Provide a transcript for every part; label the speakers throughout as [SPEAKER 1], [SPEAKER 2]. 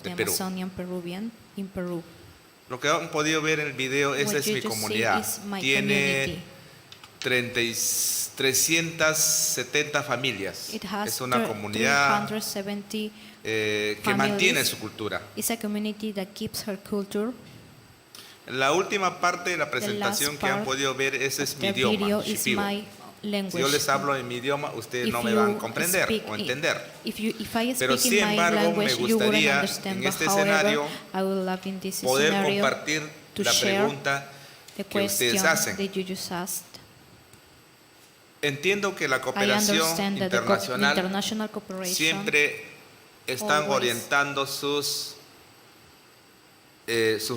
[SPEAKER 1] de Perú.
[SPEAKER 2] Lo que han podido ver en el video, esa es mi comunidad. Tiene 370 familias. Es una comunidad que mantiene su cultura. La última parte de la presentación que han podido ver, ese es mi idioma, Shipibo. Si yo les hablo en mi idioma, ustedes no me van a comprender o entender. Pero sin embargo, me gustaría en este escenario poder compartir la pregunta que ustedes hacen. Entiendo que la cooperación internacional siempre están orientando sus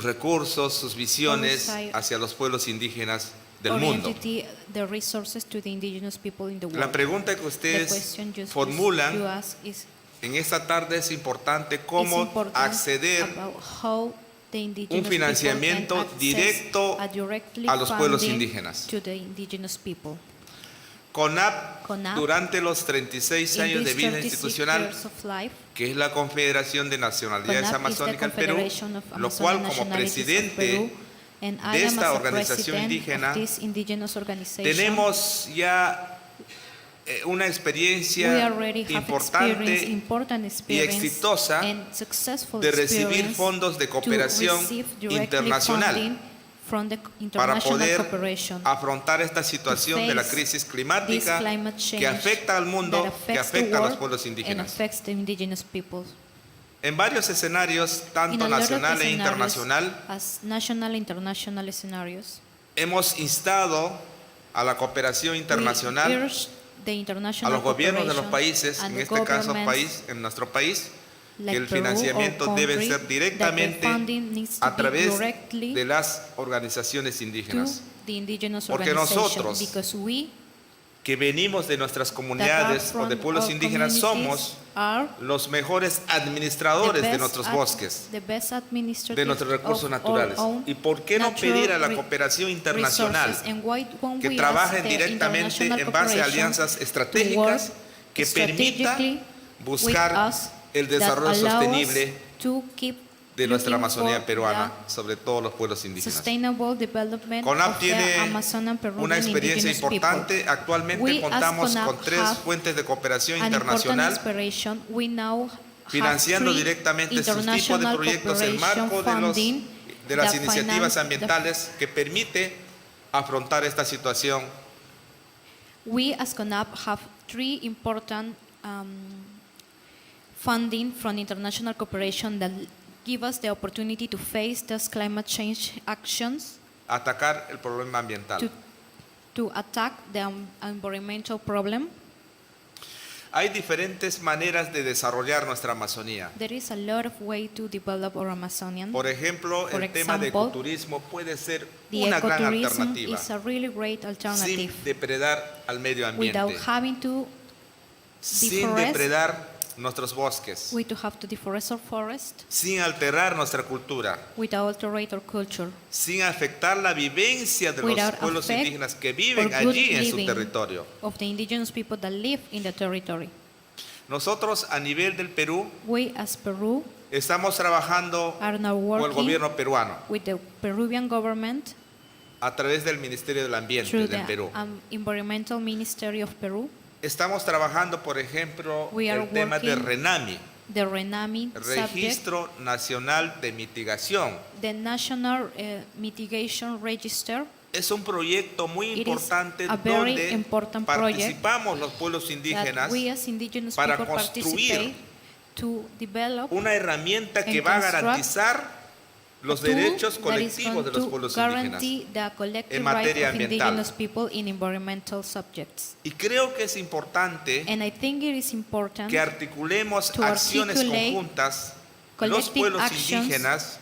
[SPEAKER 2] recursos, sus visiones hacia los pueblos indígenas del mundo. La pregunta que ustedes formulan en esta tarde es importante: ¿cómo acceder a un financiamiento directo a los pueblos indígenas? CONAP, durante los 36 años de vida institucional, que es la Confederación de Nacionalidades Amazónicas del Perú, lo cual como presidente de esta organización indígena, tenemos ya una experiencia importante y exitosa de recibir fondos de cooperación internacional para poder afrontar esta situación de la crisis climática que afecta al mundo, que afecta a los pueblos indígenas. En varios escenarios, tanto nacional e internacional, hemos instado a la cooperación internacional, a los gobiernos de los países, en este caso en nuestro país, que el financiamiento debe ser directamente a través de las organizaciones indígenas. Porque nosotros, que venimos de nuestras comunidades o de pueblos indígenas, somos los mejores administradores de nuestros bosques, de nuestros recursos naturales. ¿Y por qué no pedir a la cooperación internacional que trabaje directamente en base a alianzas estratégicas que permitan buscar el desarrollo sostenible de nuestra Amazonía peruana, sobre todo los pueblos indígenas? CONAP tiene una experiencia importante. Actualmente contamos con 3 fuentes de cooperación internacional financiando directamente sus tipos de proyectos en marco de las iniciativas ambientales que permite afrontar esta situación.
[SPEAKER 3] We as CONAP have 3 important funding from international cooperation that give us the opportunity to face those climate change actions.
[SPEAKER 2] Atacar el problema ambiental.
[SPEAKER 3] To attack the environmental problem.
[SPEAKER 2] Hay diferentes maneras de desarrollar nuestra Amazonía.
[SPEAKER 3] There is a lot of way to develop our Amazonian.
[SPEAKER 2] Por ejemplo, el tema de ecoturismo puede ser una gran alternativa.
[SPEAKER 3] Is a really great alternative.
[SPEAKER 2] Sin depredar al medio ambiente.
[SPEAKER 3] Without having to
[SPEAKER 2] sin depredar nuestros bosques,
[SPEAKER 3] we to have to deforest our forest,
[SPEAKER 2] sin alterar nuestra cultura,
[SPEAKER 3] without alterate our culture,
[SPEAKER 2] sin afectar la vivencia de los pueblos indígenas que viven allí en su territorio.
[SPEAKER 3] Of the indigenous people that live in the territory.
[SPEAKER 2] Nosotros a nivel del Perú,
[SPEAKER 3] we as Peru,
[SPEAKER 2] estamos trabajando con el gobierno peruano,
[SPEAKER 3] with the Peruvian government,
[SPEAKER 2] a través del Ministerio del Ambiente del Perú.
[SPEAKER 3] Environmental Ministry of Peru.
[SPEAKER 2] Estamos trabajando, por ejemplo, el tema de RENAMI, Registro Nacional de Mitigación.
[SPEAKER 3] The National Mitigation Register.
[SPEAKER 2] Es un proyecto muy importante donde participamos los pueblos indígenas para construir una herramienta que va a garantizar los derechos colectivos de los pueblos indígenas en materia ambiental. Y creo que es importante que articulemos acciones conjuntas los pueblos indígenas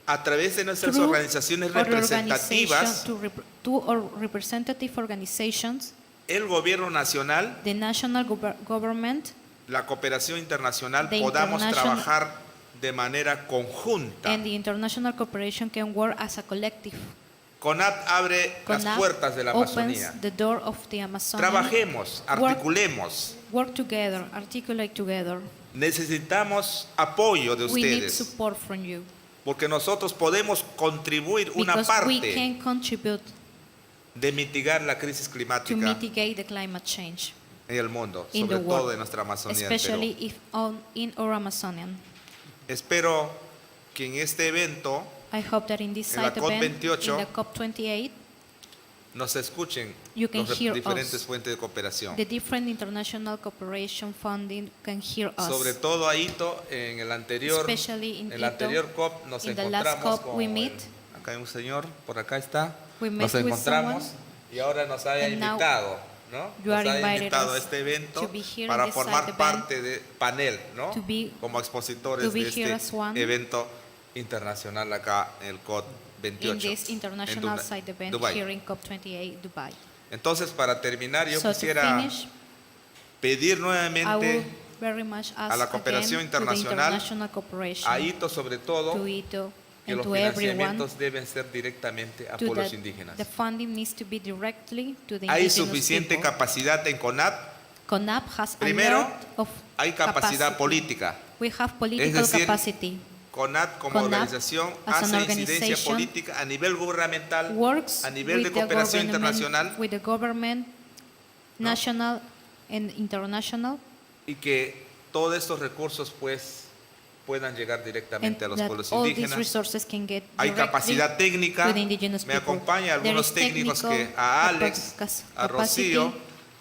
[SPEAKER 2] a través de nuestras organizaciones representativas, el gobierno nacional, la cooperación internacional, podamos trabajar de manera conjunta.
[SPEAKER 3] And the international cooperation can work as a collective.
[SPEAKER 2] CONAP abre las puertas de la Amazonía.
[SPEAKER 3] The door of the Amazon.
[SPEAKER 2] Trabajemos, articulemos.
[SPEAKER 3] Work together, articulate together.
[SPEAKER 2] necesitamos apoyo de
[SPEAKER 3] We need
[SPEAKER 2] ustedes,
[SPEAKER 3] support from you.
[SPEAKER 2] porque nosotros podemos contribuir una
[SPEAKER 3] Because we
[SPEAKER 2] parte
[SPEAKER 3] can contribute
[SPEAKER 2] de mitigar la crisis
[SPEAKER 3] to
[SPEAKER 2] climática
[SPEAKER 3] mitigate the climate change,
[SPEAKER 2] en el mundo,
[SPEAKER 3] in
[SPEAKER 2] sobre
[SPEAKER 3] the
[SPEAKER 2] todo
[SPEAKER 3] world,
[SPEAKER 2] en nuestra Amazonía del
[SPEAKER 3] especially
[SPEAKER 2] Perú.
[SPEAKER 3] in our Amazonian.
[SPEAKER 2] Espero que en este evento
[SPEAKER 3] I hope that in this
[SPEAKER 2] En la
[SPEAKER 3] side event,
[SPEAKER 2] COP28,
[SPEAKER 3] in the COP28,
[SPEAKER 2] nos escuchen
[SPEAKER 3] you can
[SPEAKER 2] los
[SPEAKER 3] hear
[SPEAKER 2] diferentes
[SPEAKER 3] us.
[SPEAKER 2] fuentes de cooperación.
[SPEAKER 3] The different international cooperation funding can hear us.
[SPEAKER 2] Sobre todo a ITTO, en el anterior
[SPEAKER 3] Especially in
[SPEAKER 2] el
[SPEAKER 3] ITTO,
[SPEAKER 2] anterior COP nos
[SPEAKER 3] in the last
[SPEAKER 2] encontramos
[SPEAKER 3] COP
[SPEAKER 2] con
[SPEAKER 3] we meet.
[SPEAKER 2] acá hay un señor, por acá está,
[SPEAKER 3] We met
[SPEAKER 2] nos
[SPEAKER 3] with
[SPEAKER 2] encontramos
[SPEAKER 3] someone,
[SPEAKER 2] y ahora nos haya
[SPEAKER 3] and now
[SPEAKER 2] invitado, ¿no?
[SPEAKER 3] you
[SPEAKER 2] Nos
[SPEAKER 3] are
[SPEAKER 2] haya
[SPEAKER 3] invited
[SPEAKER 2] invitado a
[SPEAKER 3] us
[SPEAKER 2] este evento
[SPEAKER 3] to be here
[SPEAKER 2] para
[SPEAKER 3] in this
[SPEAKER 2] formar
[SPEAKER 3] side event,
[SPEAKER 2] parte de panel, ¿no?
[SPEAKER 3] to be-
[SPEAKER 2] Como expositores
[SPEAKER 3] to be
[SPEAKER 2] de
[SPEAKER 3] here
[SPEAKER 2] este
[SPEAKER 3] as one
[SPEAKER 2] evento internacional acá en el COP 28
[SPEAKER 3] in this international side event
[SPEAKER 2] Dubái.
[SPEAKER 3] here in COP28 Dubai.
[SPEAKER 2] Entonces, para terminar, yo
[SPEAKER 3] So to
[SPEAKER 2] quisiera
[SPEAKER 3] finish,
[SPEAKER 2] pedir
[SPEAKER 3] I
[SPEAKER 2] nuevamente
[SPEAKER 3] will very much ask
[SPEAKER 2] a la cooperación
[SPEAKER 3] again to the
[SPEAKER 2] internacional,
[SPEAKER 3] international cooperation,
[SPEAKER 2] a ITTO sobre todo,
[SPEAKER 3] to ITTO,
[SPEAKER 2] que
[SPEAKER 3] and
[SPEAKER 2] los
[SPEAKER 3] to everyone,
[SPEAKER 2] financiamientos deben ser directamente a
[SPEAKER 3] to
[SPEAKER 2] pueblos
[SPEAKER 3] that
[SPEAKER 2] indígenas.
[SPEAKER 3] the funding needs to be directly to the
[SPEAKER 2] Hay
[SPEAKER 3] indigenous
[SPEAKER 2] suficiente
[SPEAKER 3] people.
[SPEAKER 2] capacidad en CONAP.
[SPEAKER 3] CONAP has
[SPEAKER 2] Primero,
[SPEAKER 3] a lot of
[SPEAKER 2] hay capacidad
[SPEAKER 3] capacity.
[SPEAKER 2] política.
[SPEAKER 3] We have political
[SPEAKER 2] decir,
[SPEAKER 3] capacity.
[SPEAKER 2] CONAP como
[SPEAKER 3] CONAP,
[SPEAKER 2] organización
[SPEAKER 3] as an
[SPEAKER 2] hace incidencia
[SPEAKER 3] organization,
[SPEAKER 2] política a nivel gubernamental,
[SPEAKER 3] Works
[SPEAKER 2] a nivel de
[SPEAKER 3] with the
[SPEAKER 2] cooperación
[SPEAKER 3] government,
[SPEAKER 2] internacional,
[SPEAKER 3] with the government, national and international,
[SPEAKER 2] y que todos estos recursos pues puedan llegar
[SPEAKER 3] and
[SPEAKER 2] directamente a los
[SPEAKER 3] that
[SPEAKER 2] pueblos
[SPEAKER 3] all these
[SPEAKER 2] indígenas.
[SPEAKER 3] resources can get
[SPEAKER 2] Hay
[SPEAKER 3] directly
[SPEAKER 2] capacidad técnica.
[SPEAKER 3] with the indigenous
[SPEAKER 2] Me
[SPEAKER 3] people.
[SPEAKER 2] acompaña
[SPEAKER 3] There
[SPEAKER 2] algunos
[SPEAKER 3] is
[SPEAKER 2] técnicos
[SPEAKER 3] technical
[SPEAKER 2] que a Alex, a
[SPEAKER 3] capacity.
[SPEAKER 2] Rocío,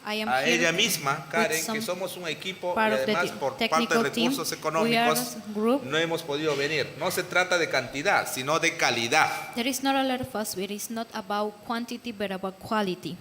[SPEAKER 3] I am
[SPEAKER 2] a
[SPEAKER 3] here
[SPEAKER 2] ella misma, Karen,
[SPEAKER 3] some
[SPEAKER 2] que somos un equipo y
[SPEAKER 3] part of the
[SPEAKER 2] además por parte de
[SPEAKER 3] technical team.
[SPEAKER 2] recursos
[SPEAKER 3] We are
[SPEAKER 2] económicos
[SPEAKER 3] a group.
[SPEAKER 2] no hemos podido venir. No se trata de cantidad, sino de calidad.
[SPEAKER 3] There is not a lot of us. It is not about quantity, but about quality.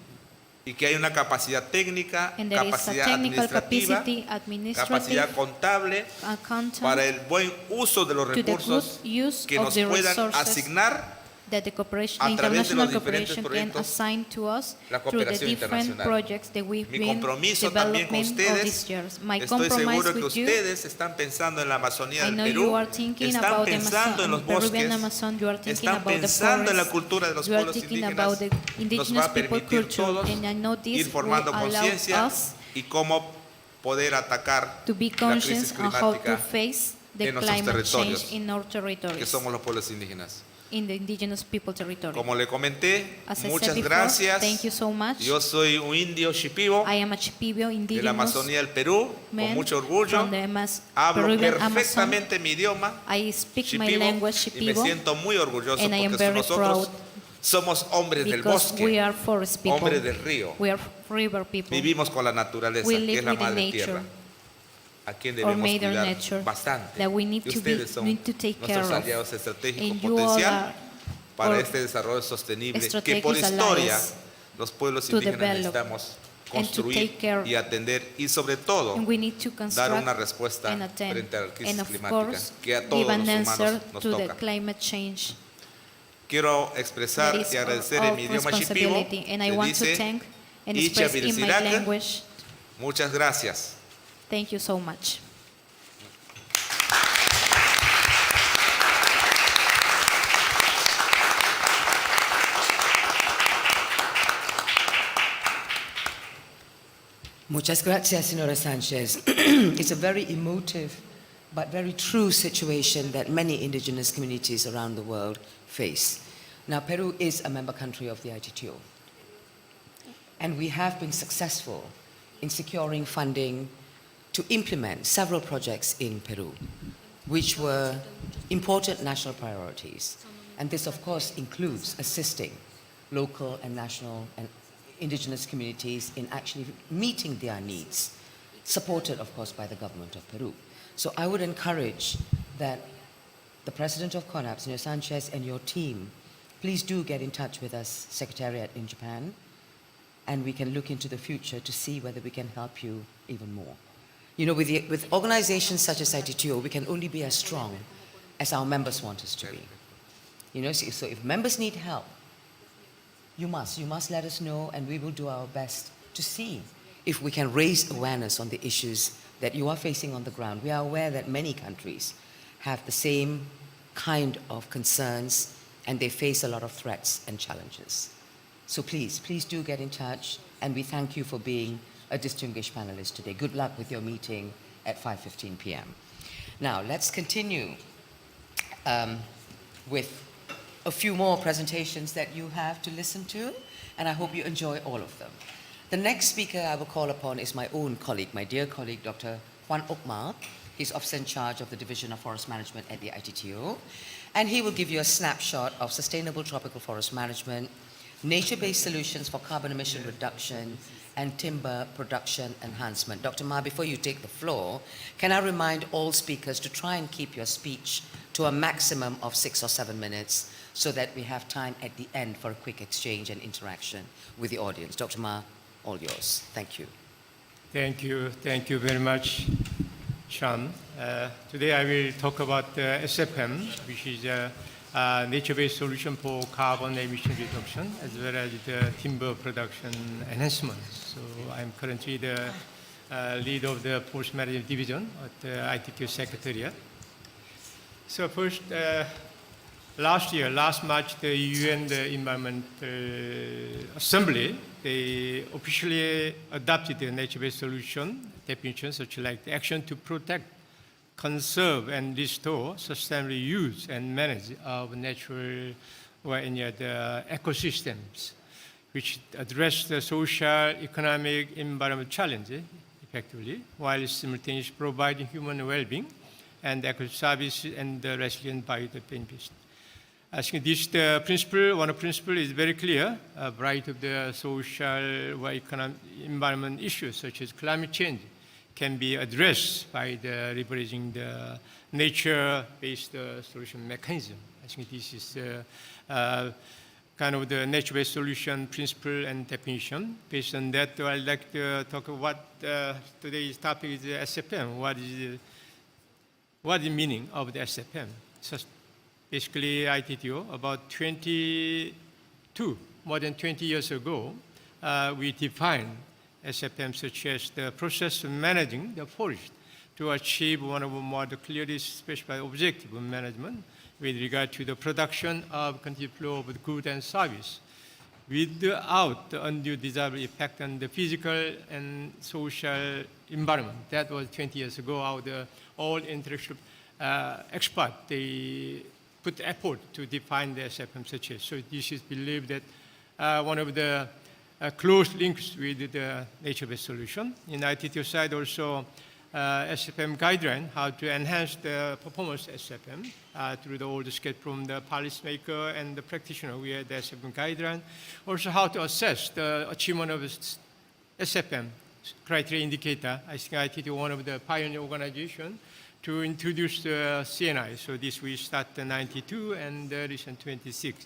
[SPEAKER 2] Y que hay una capacidad técnica,
[SPEAKER 3] And there is a
[SPEAKER 2] capacidad
[SPEAKER 3] technical
[SPEAKER 2] administrativa,
[SPEAKER 3] capacity, administrative,
[SPEAKER 2] capacidad contable
[SPEAKER 3] accountant,
[SPEAKER 2] para el buen uso de los
[SPEAKER 3] to the
[SPEAKER 2] recursos
[SPEAKER 3] good use
[SPEAKER 2] que
[SPEAKER 3] of
[SPEAKER 2] nos
[SPEAKER 3] the
[SPEAKER 2] puedan
[SPEAKER 3] resources
[SPEAKER 2] asignar
[SPEAKER 3] that the cooperation,
[SPEAKER 2] a
[SPEAKER 3] the
[SPEAKER 2] través de
[SPEAKER 3] international
[SPEAKER 2] los diferentes
[SPEAKER 3] cooperation can
[SPEAKER 2] proyectos,
[SPEAKER 3] assign to us
[SPEAKER 2] la
[SPEAKER 3] through the
[SPEAKER 2] cooperación
[SPEAKER 3] different
[SPEAKER 2] internacional.
[SPEAKER 3] projects that we've
[SPEAKER 2] Mi
[SPEAKER 3] been
[SPEAKER 2] compromiso también con
[SPEAKER 3] developing all these
[SPEAKER 2] ustedes,
[SPEAKER 3] years. My
[SPEAKER 2] estoy
[SPEAKER 3] compromise
[SPEAKER 2] seguro que
[SPEAKER 3] with you,
[SPEAKER 2] ustedes están pensando en la Amazonía
[SPEAKER 3] I
[SPEAKER 2] del
[SPEAKER 3] know
[SPEAKER 2] Perú,
[SPEAKER 3] you are thinking
[SPEAKER 2] están
[SPEAKER 3] about the
[SPEAKER 2] pensando en los
[SPEAKER 3] Peruvian
[SPEAKER 2] bosques,
[SPEAKER 3] Amazon, you are thinking
[SPEAKER 2] están
[SPEAKER 3] about the
[SPEAKER 2] pensando en la
[SPEAKER 3] forest,
[SPEAKER 2] cultura de los
[SPEAKER 3] you are
[SPEAKER 2] pueblos
[SPEAKER 3] thinking
[SPEAKER 2] indígenas.
[SPEAKER 3] about the
[SPEAKER 2] Nos va
[SPEAKER 3] indigenous
[SPEAKER 2] a
[SPEAKER 3] people
[SPEAKER 2] permitir
[SPEAKER 3] culture,
[SPEAKER 2] todos
[SPEAKER 3] and I know
[SPEAKER 2] ir
[SPEAKER 3] this will
[SPEAKER 2] formando
[SPEAKER 3] allow
[SPEAKER 2] conciencia
[SPEAKER 3] us
[SPEAKER 2] y cómo poder atacar
[SPEAKER 3] to be
[SPEAKER 2] la
[SPEAKER 3] conscious
[SPEAKER 2] crisis
[SPEAKER 3] on how to
[SPEAKER 2] climática
[SPEAKER 3] face the
[SPEAKER 2] en nuestros
[SPEAKER 3] climate
[SPEAKER 2] territorios,
[SPEAKER 3] change in our
[SPEAKER 2] que
[SPEAKER 3] territories,
[SPEAKER 2] somos los pueblos indígenas.
[SPEAKER 3] in the indigenous people territory.
[SPEAKER 2] Como le comenté,
[SPEAKER 3] As I said
[SPEAKER 2] muchas
[SPEAKER 3] before,
[SPEAKER 2] gracias.
[SPEAKER 3] thank you so much.
[SPEAKER 2] Yo soy un indio shipibo
[SPEAKER 3] I am a Chipibio
[SPEAKER 2] de la
[SPEAKER 3] indigenous
[SPEAKER 2] Amazonía del Perú,
[SPEAKER 3] man
[SPEAKER 2] con mucho orgullo.
[SPEAKER 3] from the
[SPEAKER 2] Hablo
[SPEAKER 3] Peruvian Amazon.
[SPEAKER 2] perfectamente mi idioma,
[SPEAKER 3] I speak my
[SPEAKER 2] shipibo,
[SPEAKER 3] language
[SPEAKER 2] y me
[SPEAKER 3] Shipibo,
[SPEAKER 2] siento muy orgulloso
[SPEAKER 3] and I am
[SPEAKER 2] porque
[SPEAKER 3] very
[SPEAKER 2] nosotros
[SPEAKER 3] proud
[SPEAKER 2] somos hombres del
[SPEAKER 3] because we
[SPEAKER 2] bosque,
[SPEAKER 3] are forest people.
[SPEAKER 2] hombres del río.
[SPEAKER 3] We are river people.
[SPEAKER 2] Vivimos con la naturaleza,
[SPEAKER 3] We
[SPEAKER 2] que
[SPEAKER 3] live
[SPEAKER 2] es la
[SPEAKER 3] with the
[SPEAKER 2] madre
[SPEAKER 3] nature,
[SPEAKER 2] tierra, a quien
[SPEAKER 3] or
[SPEAKER 2] debemos
[SPEAKER 3] mother
[SPEAKER 2] cuidar
[SPEAKER 3] nature,
[SPEAKER 2] bastante.
[SPEAKER 3] that we need
[SPEAKER 2] Y
[SPEAKER 3] to
[SPEAKER 2] ustedes son
[SPEAKER 3] need to take care
[SPEAKER 2] nuestros
[SPEAKER 3] of.
[SPEAKER 2] aliados estratégicos
[SPEAKER 3] And you all
[SPEAKER 2] potencial
[SPEAKER 3] are
[SPEAKER 2] para
[SPEAKER 3] our
[SPEAKER 2] este desarrollo sostenible que
[SPEAKER 3] strategic
[SPEAKER 2] por historia
[SPEAKER 3] allies
[SPEAKER 2] los pueblos
[SPEAKER 3] to
[SPEAKER 2] indígenas
[SPEAKER 3] develop
[SPEAKER 2] necesitamos
[SPEAKER 3] and to
[SPEAKER 2] construir
[SPEAKER 3] take care,
[SPEAKER 2] y atender y sobre todo
[SPEAKER 3] and we need to
[SPEAKER 2] dar
[SPEAKER 3] construct
[SPEAKER 2] una respuesta
[SPEAKER 3] and attend,
[SPEAKER 2] frente a la crisis
[SPEAKER 3] and of
[SPEAKER 2] climática
[SPEAKER 3] course
[SPEAKER 2] que a
[SPEAKER 3] give
[SPEAKER 2] todos
[SPEAKER 3] an
[SPEAKER 2] los
[SPEAKER 3] answer
[SPEAKER 2] humanos nos
[SPEAKER 3] to the
[SPEAKER 2] toca.
[SPEAKER 3] climate change.
[SPEAKER 2] Quiero expresar
[SPEAKER 3] That is
[SPEAKER 2] y agradecer
[SPEAKER 3] our
[SPEAKER 2] en mi idioma shipibo,
[SPEAKER 3] responsibility, and I
[SPEAKER 2] que
[SPEAKER 3] want to
[SPEAKER 2] dice,
[SPEAKER 3] thank and
[SPEAKER 2] "Icha
[SPEAKER 3] express in my
[SPEAKER 2] Birisiraca".
[SPEAKER 3] language.
[SPEAKER 2] Muchas gracias.
[SPEAKER 3] Thank you so much.
[SPEAKER 1] Muchas gracias, Senora Sanchez. It's a very emotive but very true situation that many indigenous communities around the world face. Now, Peru is a member country of the ITTO, and we have been successful in securing funding to implement several projects in Peru, which were important national priorities. And this, of course, includes assisting local and national and indigenous communities in actually meeting their needs, supported, of course, by the government of Peru. So I would encourage that the president of CONAP, Senor Sanchez, and your team, please do get in touch with us, Secretariat in Japan, and we can look into the future to see whether we can help you even more. You know, with organizations such as ITTO, we can only be as strong as our members want us to be. You know, so if members need help, you must let us know, and we will do our best to see if we can raise awareness on the issues that you are facing on the ground. We are aware that many countries have the same kind of concerns, and they face a lot of threats and challenges. So please do get in touch, and we thank you for being a distinguished panelist today. Good luck with your meeting at 5:15 p.m. Now, let's continue with a few more presentations that you have to listen to, and I hope you enjoy all of them. The next speaker I will call upon is my own colleague, my dear colleague, Dr. Juan Okmar. He's officer in charge of the Division of Forest Management at the ITTO, and he will give you a snapshot of sustainable tropical forest management, nature-based solutions for carbon emission reduction, and timber production enhancement. Dr. Ma, before you take the floor, can I remind all speakers to try and keep your speech to a maximum of 6 or 7 minutes so that we have time at the end for a quick exchange and interaction with the audience. Dr. Ma, all yours. Thank you.
[SPEAKER 4] Thank you. Thank you very much, Sean. Today I will talk about SFM, which is a nature-based solution for carbon emission reduction, as well as the timber production enhancement. So I'm currently the lead of the Forest Management Division at the ITTO Secretariat. So first, last March, the UN Environment Assembly, they officially adopted the nature-based solution definition, such like the action to protect, conserve, and restore sustainable use and manage of natural or any other ecosystems, which address the social, economic, environmental challenges effectively, while simultaneously providing human well-being and eco services and the resilient biodiversity. I think this principle, one of the principles is very clear. A variety of the social or economic environment issues such as climate change can be addressed by the leveraging the nature-based solution mechanism. I think this is kind of the nature-based solution principle and definition. Based on that, I'd like to talk about today's topic is the SFM. What is the meaning of the SFM? So basically, ITTO, about more than 20 years ago, we defined SFM such as the process of managing the forest to achieve one of the more clearly specified objective of management with regard to the production of continued flow of goods and service without the undue desirable effect on the physical and social environment. That was 20 years ago, how all intellectual experts, they put effort to define the SFM such as. So this is believed that one of the close links with the nature-based solution. In ITTO side also, SFM guideline, how to enhance the performance of SFM through the old sketch from the policymaker and the practitioner. We had the SFM guideline. Also how to assess the achievement of SFM criteria indicator. I think ITTO one of the pioneer organization to introduce the CNI. So this we start in 92 and recent 26.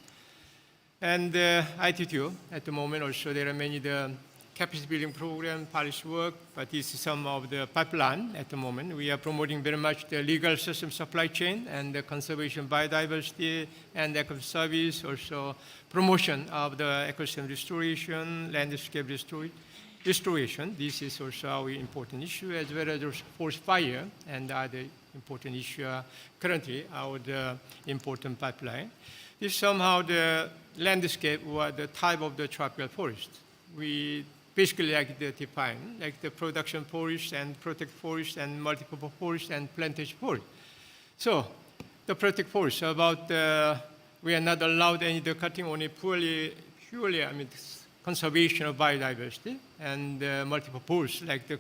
[SPEAKER 4] And ITTO, at the moment also, there are many the capacity building program, policy work, but this is some of the pipeline at the moment. We are promoting very much the legal system supply chain and the conservation biodiversity and eco service, also promotion of the ecosystem restoration, landscape restoration. This is also our important issue, as well as forest fire and other important issue currently our important pipeline. This is somehow the landscape or the type of the tropical forest. We basically like to define, like the production forest and protect forest and multiple forest and plantation forest. So the protect forest, about we are not allowed any the cutting, only purely conservation of biodiversity and multiple forests, like the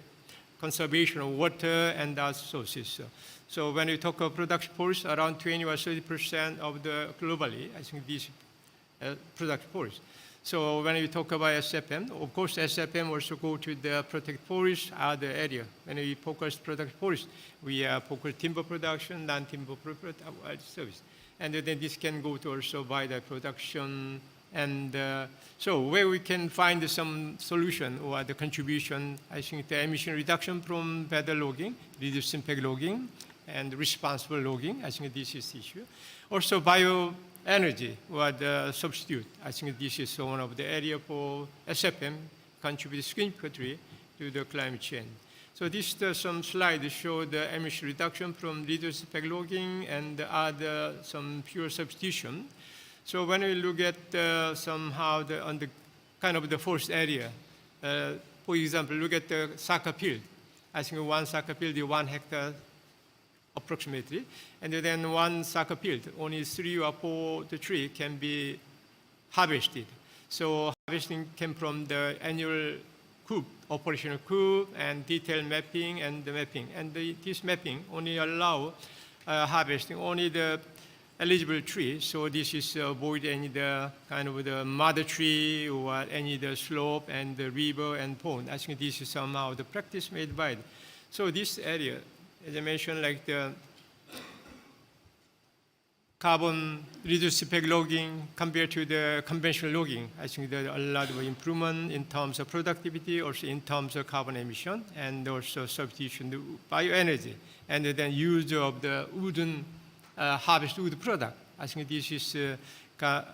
[SPEAKER 4] conservation of water and other sources. So when we talk of production forest, around 20 or 30% of the globally, I think these production forest. So when we talk about SFM, of course SFM also go to the protect forest, other area. When we focus product forest, we focus timber production, non-timber service. And then this can go to also by the production. And so where we can find some solution or the contribution, I think the emission reduction from better logging, reduced impact logging, and responsible logging, I think this is the issue. Also bioenergy or the substitute, I think this is one of the area for SFM contribute significantly to the climate change. So this some slides show the emission reduction from reduced impact logging and other some pure substitution. So when we look at somehow on the kind of the forest area, for example, look at the soccer field. I think one soccer field is 1 hectare approximately. And then one soccer field, only 3 or 4 the tree can be harvested. So harvesting came from the annual coup, operational coup, and detailed mapping and the mapping. And this mapping only allow harvesting only the eligible tree. So this is avoid any the kind of the mother tree or any the slope and the river and pond. I think this is somehow the practice made by it. So this area, as I mentioned, like the carbon reduced effect logging compared to the conventional logging, I think there's a lot of improvement in terms of productivity, also in terms of carbon emission, and also substitution to bioenergy, and then use of the wooden harvest wood product. I think this is a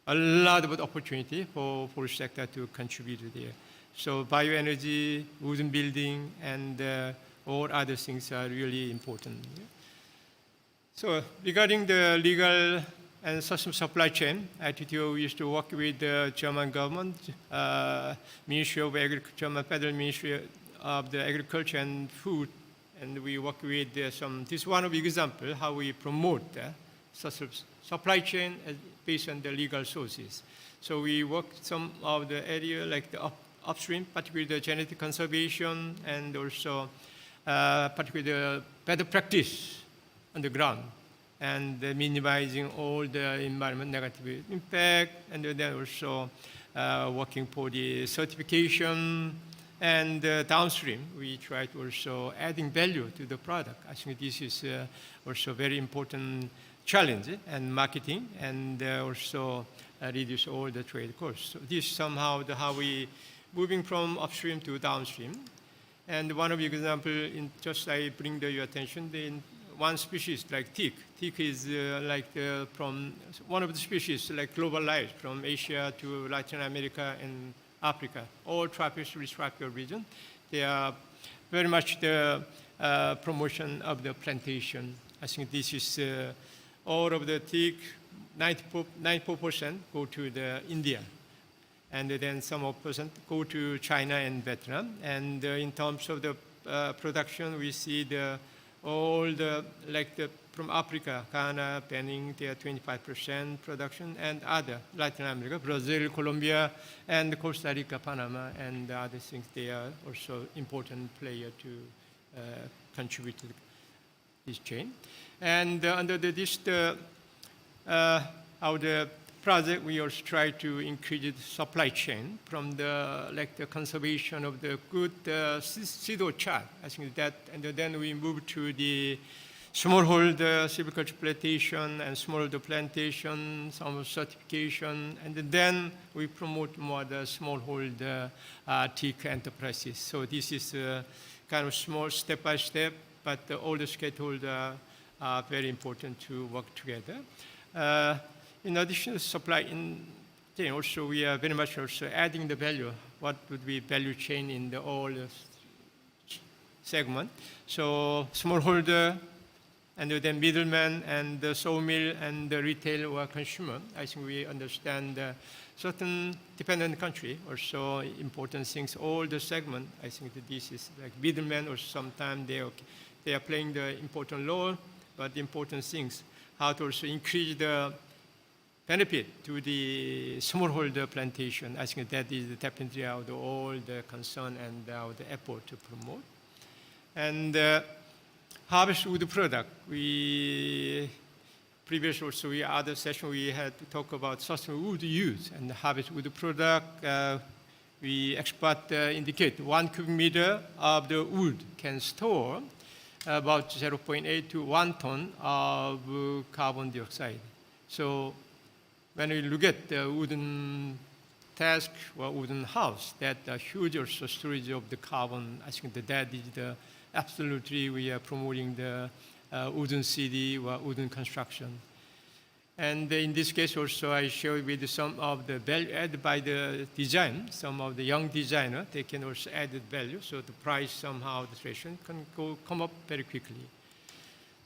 [SPEAKER 4] lot of opportunity for forest sector to contribute there. So bioenergy, wooden building, and all other things are really important. So regarding the legal and sustainable supply chain, ITTO used to work with the German government, Ministry of Agriculture, German Federal Ministry of the Agriculture and Food, and we work with this is one of the examples how we promote supply chain based on the legal sources. So we work some of the area like the upstream, particularly the genetic conservation, and also particularly the better practice on the ground, and minimizing all the environment negative impact, and then also working for the certification, and downstream, we try to also adding value to the product. I think this is also very important challenge and marketing, and also reduce all the trade costs. So this somehow how we moving from upstream to downstream. And one of the examples, just I bring your attention, in one species like teak. Teak is from one of the species like globalized from Asia to Latin America and Africa, all tropical region. They are very much the promotion of the plantation. I think this is all of the teak, 94% go to the India, and then some of percent go to China and Vietnam. And in terms of the production, we see all the from Africa, Ghana, Benin, they are 25% production, and other Latin America, Brazil, Colombia, and Costa Rica, Panama, and other things. They are also important player to contribute to this chain. And under this project, we also try to increase the supply chain from the conservation of the good seed chart. I think that, and then we move to the smallholder silviculture plantation and smallholder plantation, some certification, and then we promote more the smallholder teak enterprises. So this is kind of small step by step, but all the stakeholders are very important to work together. In addition to supply chain, also we are very much also adding the value. What would be value chain in the all segment? So smallholder, and then middleman, and the sawmill, and the retail or consumer. I think we understand certain dependent country also important things. All the segment, I think that this is like middleman, or sometimes they are playing the important role, but the important things how to also increase the benefit to the smallholder plantation. I think that is definitely all the concern and the effort to promote. And harvest wood product. Previous also other session we had to talk about sustainable wood use and harvest wood product. We expert indicate 1 cubic meter of the wood can store about 0.8 to 1 ton of carbon dioxide. So when we look at the wooden task or wooden house, that huge also storage of the carbon, I think that is the absolutely we are promoting the wooden city or wooden construction. And in this case also I showed with some of the value added by the design, some of the young designer, they can also add value, so the price somehow, the station can come up very quickly.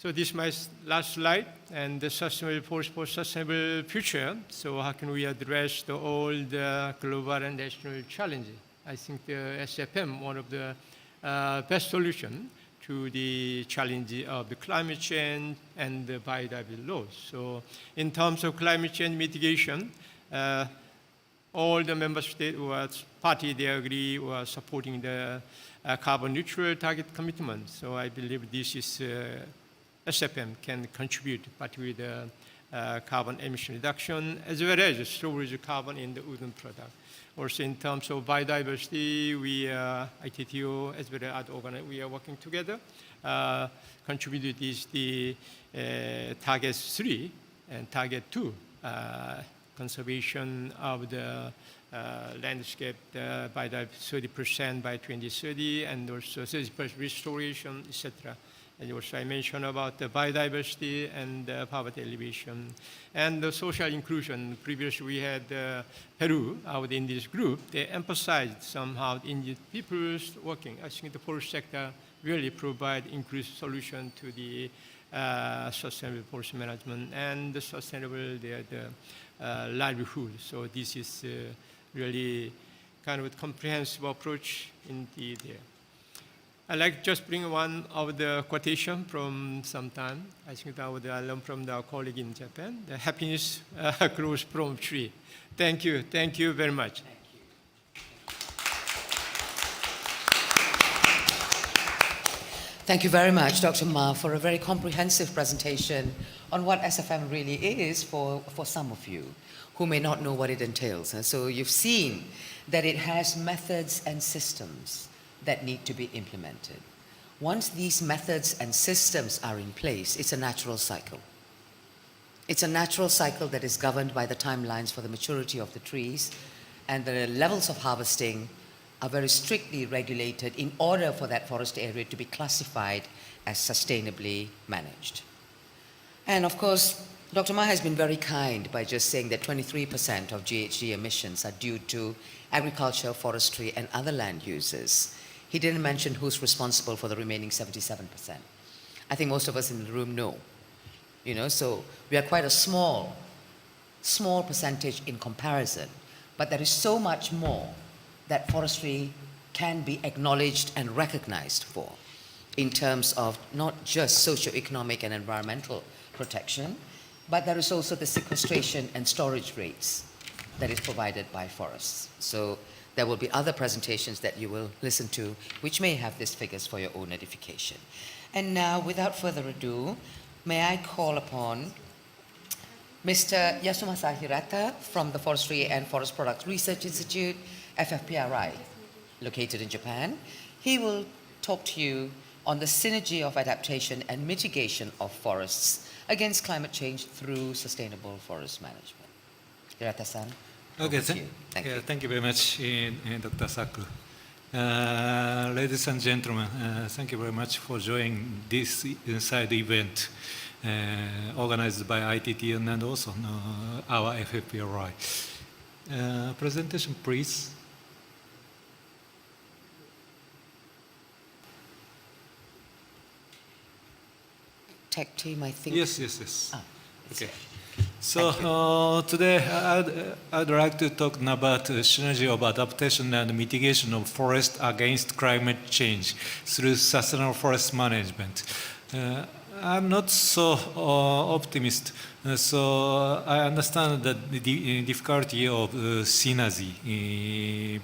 [SPEAKER 4] So this is my last slide, and the sustainable forest for sustainable future. So how can we address all the global and national challenges? I think the SFM, one of the best solution to the challenge of the climate change and the biodiversity loss. So in terms of climate change mitigation, all the member states who are party, they agree, were supporting the carbon neutral target commitment. So I believe this is SFM can contribute, particularly the carbon emission reduction, as well as storage of carbon in the wooden product. Also in terms of biodiversity, we, ITTO, as well as other organizations, we are working together. Contributed is the target 3 and target 2, conservation of the landscape by the 30% by 2030, and also 30% restoration, etc. And also I mentioned about the biodiversity and poverty alleviation and the social inclusion. Previously we had Peru out in this group. They emphasized somehow indigenous people's working. I think the forest sector really provide inclusive solution to the sustainable forest management and the sustainable livelihood. So this is really kind of a comprehensive approach indeed there. I'd like to just bring one of the quotation from some time. I think that I learned from our colleague in Japan. The happiness grows from tree. Thank you. Thank you very much.
[SPEAKER 1] Thank you very much, Dr. Ma, for a very comprehensive presentation on what SFM really is for some of you who may not know what it entails. And so you've seen that it has methods and systems that need to be implemented. Once these methods and systems are in place, it's a natural cycle. It's a natural cycle that is governed by the timelines for the maturity of the trees, and the levels of harvesting are very strictly regulated in order for that forest area to be classified as sustainably managed. And of course, Dr. Ma has been very kind by just saying that 23% of GHG emissions are due to agriculture, forestry, and other land uses. He didn't mention who's responsible for the remaining 77%. I think most of us in the room know. So we are quite a small percentage in comparison, but there is so much more that forestry can be acknowledged and recognized for in terms of not just socio-economic and environmental protection, but there is also the sequestration and storage rates that is provided by forests. So there will be other presentations that you will listen to, which may have these figures for your own edification. And now, without further ado, may I call upon Mr. Yasumasa Hirata from the Forestry and Forest Products Research Institute, FFPRI, located in Japan. He will talk to you on the synergy of adaptation and mitigation of forests against climate change through sustainable forest management. Hirata-san.
[SPEAKER 5] Okay, thank you very much, Dr. Saku. Ladies and gentlemen, thank you very much for joining this side event organized by ITTO and also our FFPRI. Presentation, please.
[SPEAKER 1] Tech team, I think.
[SPEAKER 5] Yes.
[SPEAKER 1] Ah,
[SPEAKER 5] okay. So today I'd like to talk about the synergy of adaptation and mitigation of forest against climate change through sustainable forest management. I'm not so optimist, so I understand that the difficulty of synergy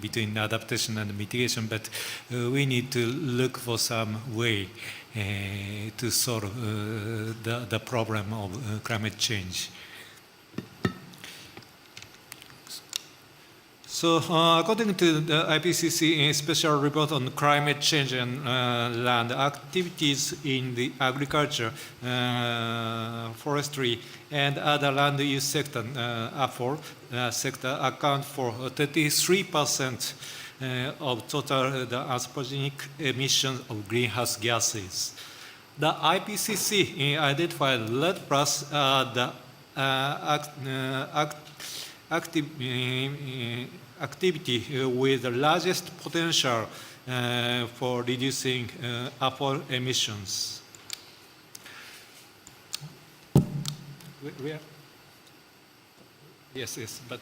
[SPEAKER 5] between adaptation and mitigation, but we need to look for some way to solve the problem of climate change. So, according to the IPCC special report on climate change and land activities in the agriculture, forestry, and other land use sector, sector account for 33% of total the anthropogenic emissions of greenhouse gases. The IPCC identified lead plus the activity with the largest potential for reducing upward emissions. Where? Yes, but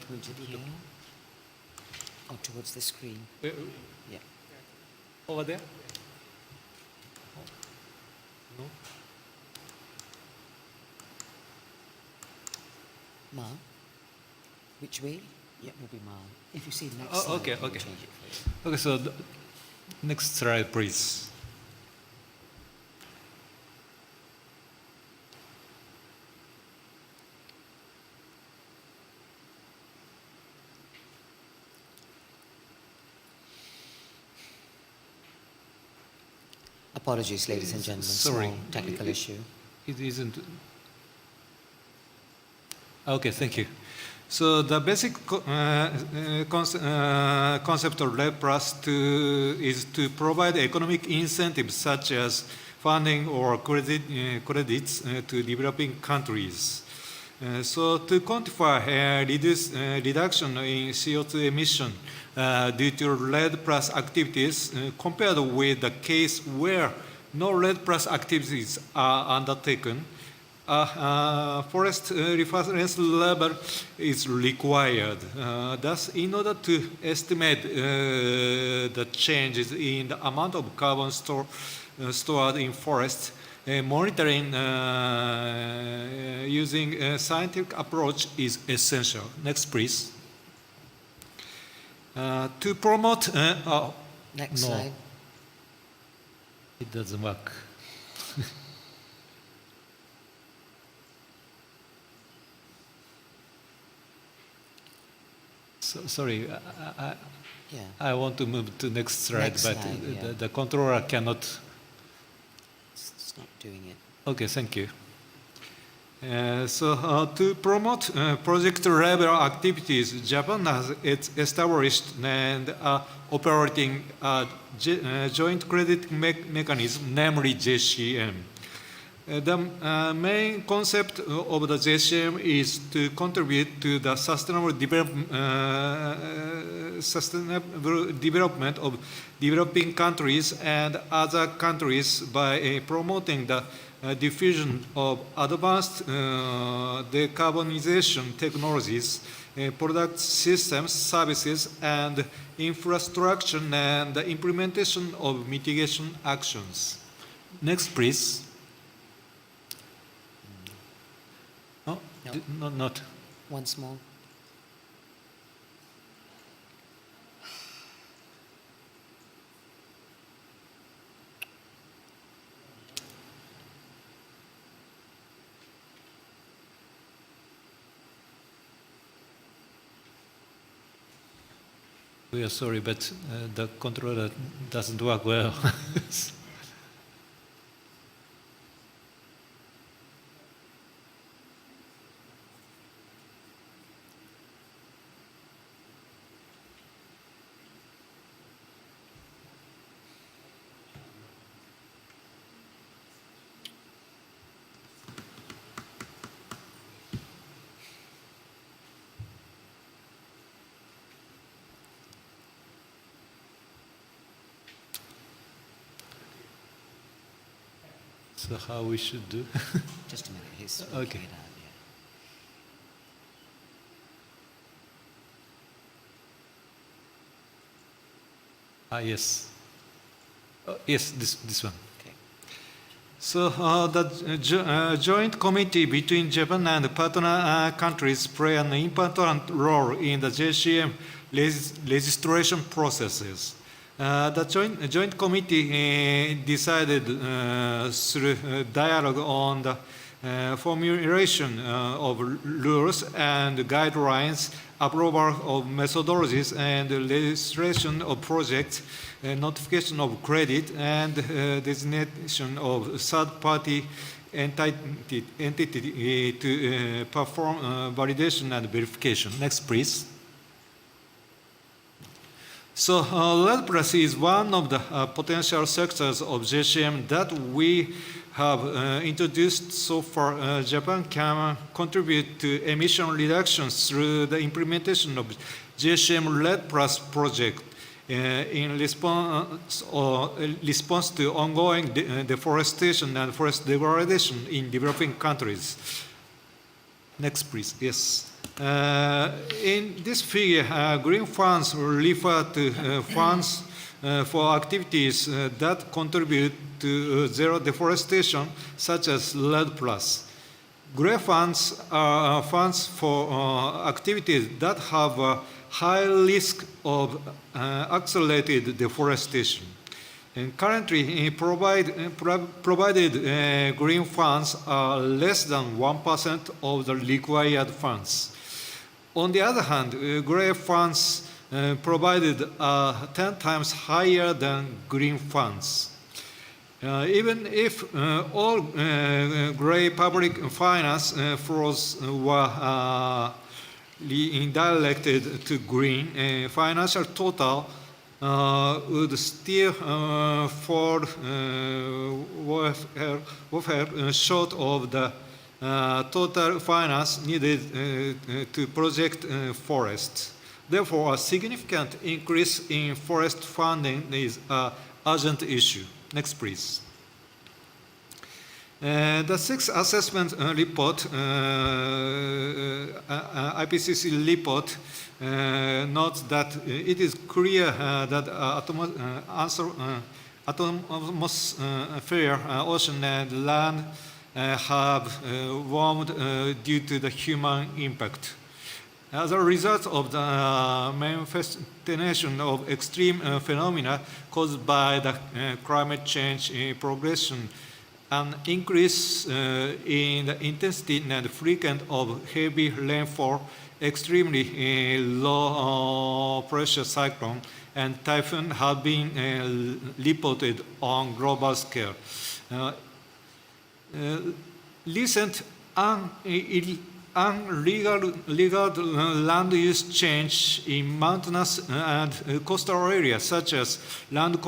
[SPEAKER 1] Okay. Oh, towards the screen.
[SPEAKER 5] Yeah. Over there?
[SPEAKER 1] Ma? Which way? Yeah, maybe Ma. If you see next
[SPEAKER 5] Oh,
[SPEAKER 1] slide,
[SPEAKER 5] okay,
[SPEAKER 1] we'll
[SPEAKER 5] okay.
[SPEAKER 1] change it for you.
[SPEAKER 5] Okay, so next slide, please.
[SPEAKER 1] Apologies, ladies and gentlemen.
[SPEAKER 5] Sorry.
[SPEAKER 1] Small technical issue.
[SPEAKER 5] It isn't. Okay, thank you. So the basic concept of RED Plus is to provide economic incentives such as funding or credits to developing countries. So to quantify reduction in CO2 emission due to RED Plus activities compared with the case where no RED Plus activities are undertaken, forest reference level is required. Thus, in order to estimate the changes in the amount of carbon stored in forests, monitoring using a scientific approach is essential. Next, please. To promote...
[SPEAKER 1] Next
[SPEAKER 5] no,
[SPEAKER 1] slide.
[SPEAKER 5] it doesn't work. Sorry,
[SPEAKER 1] Yeah.
[SPEAKER 5] I want to move to next slide,
[SPEAKER 1] Next
[SPEAKER 5] but
[SPEAKER 1] slide, yeah.
[SPEAKER 5] the controller cannot.
[SPEAKER 1] It's not doing it.
[SPEAKER 5] Okay, thank you. To promote project level activities, Japan has established and operating a joint credit mechanism, namely JCM. The main concept of the JCM is to contribute to the sustainable development of developing countries and other countries by promoting the diffusion of advanced decarbonization technologies, product systems, services, and infrastructure, and the implementation of mitigation actions. Next, please. No, not.
[SPEAKER 1] Once more.
[SPEAKER 5] We are sorry, but the controller doesn't work well. So how we should do?
[SPEAKER 1] Just a minute. He's
[SPEAKER 5] Okay.
[SPEAKER 1] working it out, yeah.
[SPEAKER 5] Yes. Yes, this one.
[SPEAKER 1] Okay.
[SPEAKER 5] So the joint committee between Japan and partner countries play an important role in the JCM registration processes. The joint committee decided through dialogue on the formulation of rules and guidelines, approval of methodologies, and registration of projects, notification of credit, and designation of third-party entity to perform validation and verification. Next, please. So RED Plus is one of the potential sectors of JCM that we have introduced so far. Japan can contribute to emission reductions through the implementation of JCM RED Plus project in response to ongoing deforestation and forest degradation in developing countries. Next, please. Yes. In this figure, green funds refer to funds for activities that contribute to zero deforestation, such as REDD+. Gray funds are funds for activities that have a high risk of accelerated deforestation. And currently, provided green funds are less than 1% of the required funds. On the other hand, gray funds provided are 10 times higher than green funds. Even if all gray public finance flows were redirected to green, financial total would still fall short of the total finance needed to project forests. Therefore, a significant increase in forest funding is an urgent issue. Next, please. The sixth assessment report, IPCC report, notes that it is clear that atmosphere, ocean, and land have warmed due to the human impact. As a result of the manifestation of extreme phenomena caused by the climate change progression, an increase in the intensity and frequency of heavy rainfall, extremely low pressure cyclone, and typhoon have been reported on global scale. Recent legal land use change in mountainous and coastal areas, such as land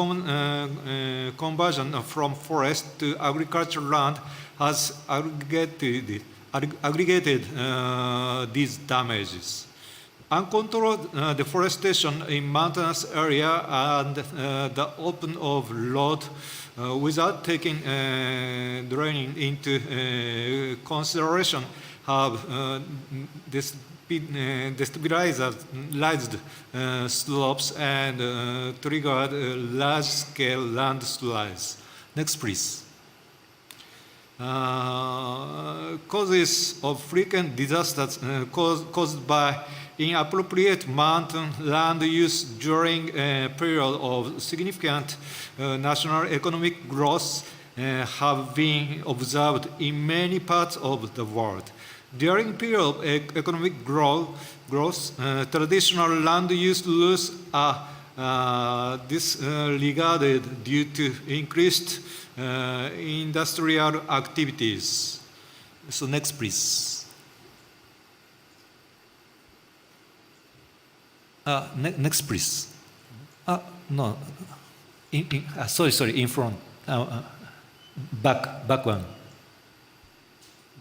[SPEAKER 5] conversion from forest to agricultural land, has aggregated these damages. Uncontrolled deforestation in mountainous area and the open of road without taking draining into consideration have destabilized slopes and triggered large-scale landslides. Next, please. Causes of frequent disasters caused by inappropriate mountain land use during a period of significant national economic growth have been observed in many parts of the world. During period of economic growth, traditional land use rules are disregarded due to increased industrial activities. So next, please. Next, please. No. Sorry, in front. Back one.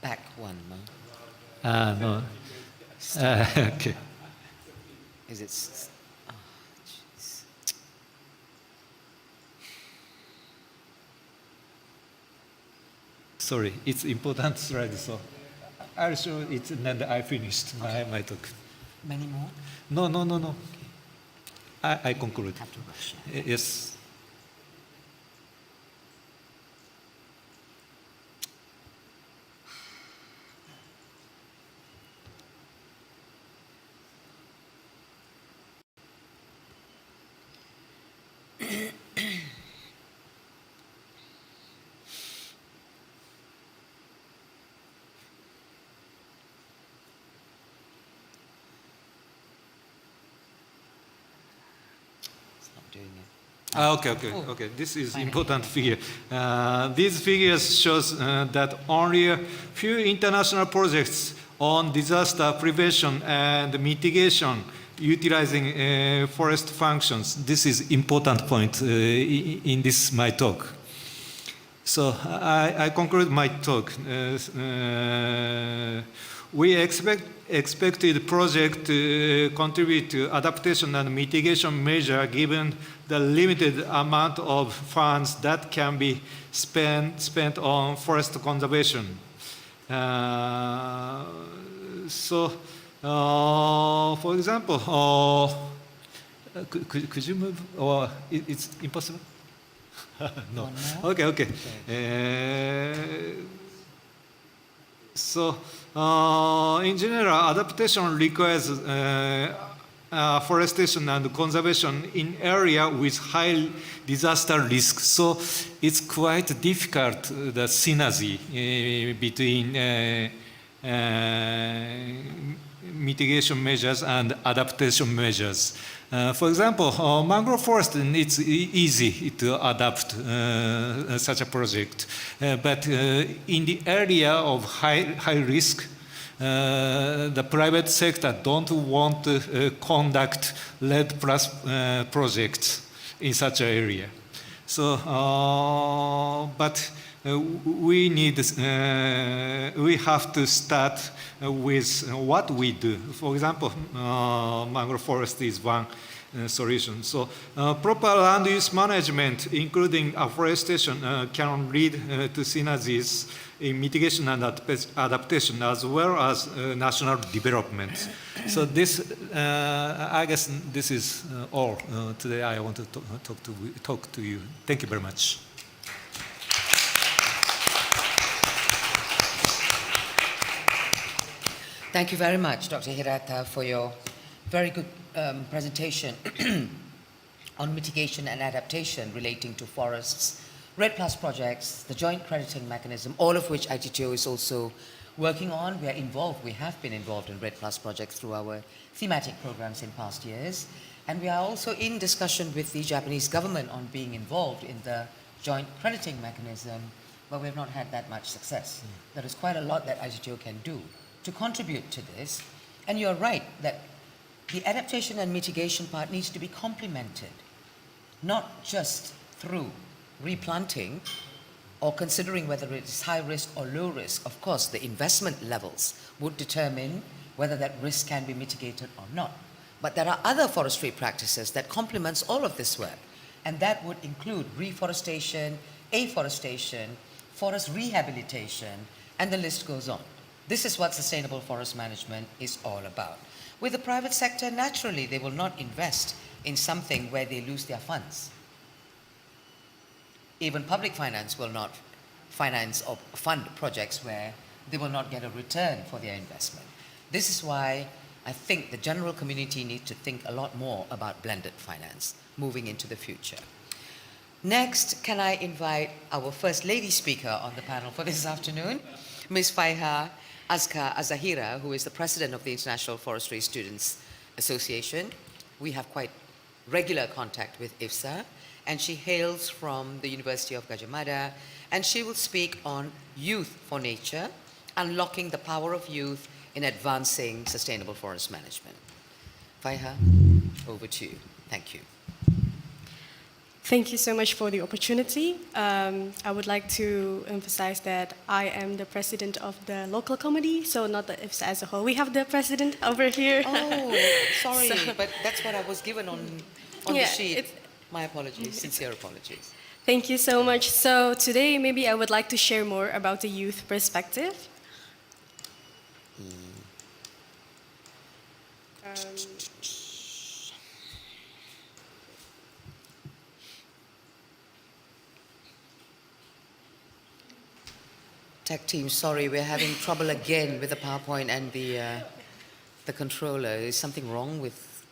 [SPEAKER 1] Back one, no?
[SPEAKER 5] No. Okay.
[SPEAKER 1] Is it? Oh, jeez.
[SPEAKER 5] Sorry, it's important slide, so I'll show it and then I finished my talk.
[SPEAKER 1] Many more?
[SPEAKER 5] No. I conclude.
[SPEAKER 1] Have to rush.
[SPEAKER 5] Yes. Okay. This is important figure. These figures shows that only a few international projects on disaster prevention and mitigation utilizing forest functions. This is important point in this my talk. So I conclude my talk. We expected project to contribute to adaptation and mitigation measure given the limited amount of funds that can be spent on forest conservation. For example, could you move, or it's impossible? No. Okay, okay. So, in general, adaptation requires forestation and conservation in area with high disaster risk. So, it's quite difficult, the synergy between mitigation measures and adaptation measures. For example, mangrove forest, it's easy to adapt such a project. But in the area of high risk, the private sector don't want to conduct lead plus projects in such an area. So, but we have to start with what we do. For example, mangrove forest is one solution. So proper land use management, including afforestation, can lead to synergies in mitigation and adaptation, as well as national development. So this, I guess this is all today I want to talk to you. Thank you very much.
[SPEAKER 1] Thank you very much, Dr. Hirata, for your very good presentation on mitigation and adaptation relating to forests, REDD+ projects, the joint crediting mechanism, all of which ITTO is also working on. We are involved, we have been involved in REDD+ projects through our thematic programs in past years. And we are also in discussion with the Japanese government on being involved in the joint crediting mechanism, but we have not had that much success. There is quite a lot that ITTO can do to contribute to this. And you're right that the adaptation and mitigation part needs to be complemented, not just through replanting or considering whether it is high risk or low risk. Of course, the investment levels would determine whether that risk can be mitigated or not. But there are other forestry practices that complements all of this work, and that would include reforestation, afforestation, forest rehabilitation, and the list goes on. This is what sustainable forest management is all about. With the private sector, naturally, they will not invest in something where they lose their funds. Even public finance will not finance or fund projects where they will not get a return for their investment. This is why I think the general community needs to think a lot more about blended finance moving into the future. Next, can I invite our first lady speaker on the panel for this afternoon, Ms. Faiha Azahira, who is the president of the International Forestry Students Association. We have quite regular contact with IFSA, and she hails from the University of Gajah Mada, and she will speak on youth for nature, unlocking the power of youth in advancing sustainable forest management. Faiha, over to you. Thank you.
[SPEAKER 6] Thank you so much for the opportunity. I would like to emphasize that I am the president of the local committee, so not the IFSA as a whole. We have the president over here.
[SPEAKER 1] Oh, sorry, but that's what I was given on the sheet. My apologies, sincere apologies.
[SPEAKER 6] Thank you so much. So today, maybe I would like to share more about the youth perspective.
[SPEAKER 1] Tech team, sorry, we're having trouble again with the PowerPoint and the controller. Is something wrong with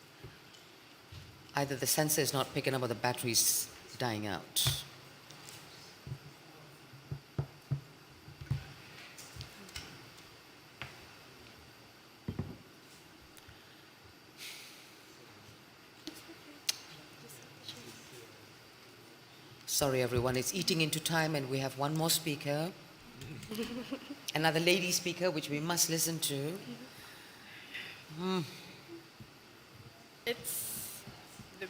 [SPEAKER 1] either the sensor is not picking up or the battery's dying out? Sorry, everyone, it's eating into time, and we have one more speaker. Another lady speaker, which we must listen to.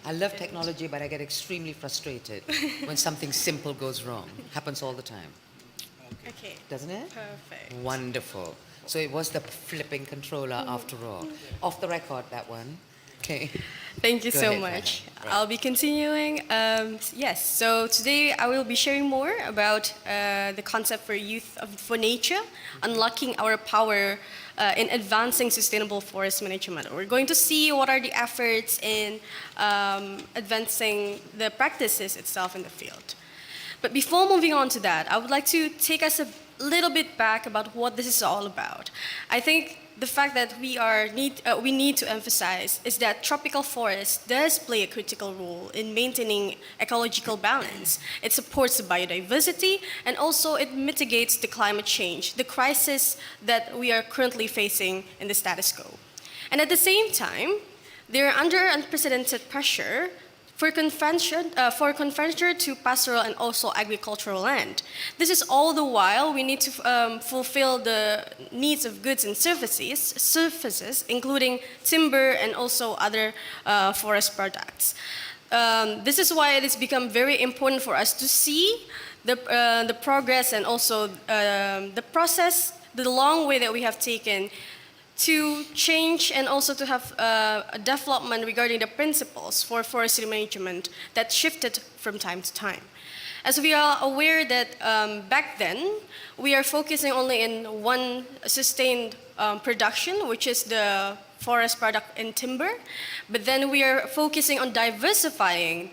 [SPEAKER 1] I love technology, but I get extremely frustrated when something simple goes wrong. Happens all the time.
[SPEAKER 6] Okay.
[SPEAKER 1] Doesn't it?
[SPEAKER 6] Perfect.
[SPEAKER 1] Wonderful. So it was the flipping controller after all. Off the record, that one. Okay.
[SPEAKER 6] Thank you
[SPEAKER 1] Go
[SPEAKER 6] so
[SPEAKER 1] ahead,
[SPEAKER 6] much.
[SPEAKER 1] Farhan.
[SPEAKER 6] I'll be continuing. Yes, so today I will be sharing more about the concept for youth for nature, unlocking our power in advancing sustainable forest management. We're going to see what are the efforts in advancing the practices itself in the field. But before moving on to that, I would like to take us a little bit back about what this is all about. I think the fact that we need to emphasize is that tropical forest does play a critical role in maintaining ecological balance. It supports the biodiversity and also it mitigates the climate change, the crisis that we are currently facing in the status quo. And at the same time, they're under unprecedented pressure for conversion to pastoral and also agricultural land. This is all the while we need to fulfill the needs of goods and services, including timber and also other forest products. This is why it has become very important for us to see the progress and also the process, the long way that we have taken to change and also to have a development regarding the principles for forestry management that shifted from time to time. As we are aware that back then, we are focusing only in one sustained production, which is the forest product in timber, but then we are focusing on diversifying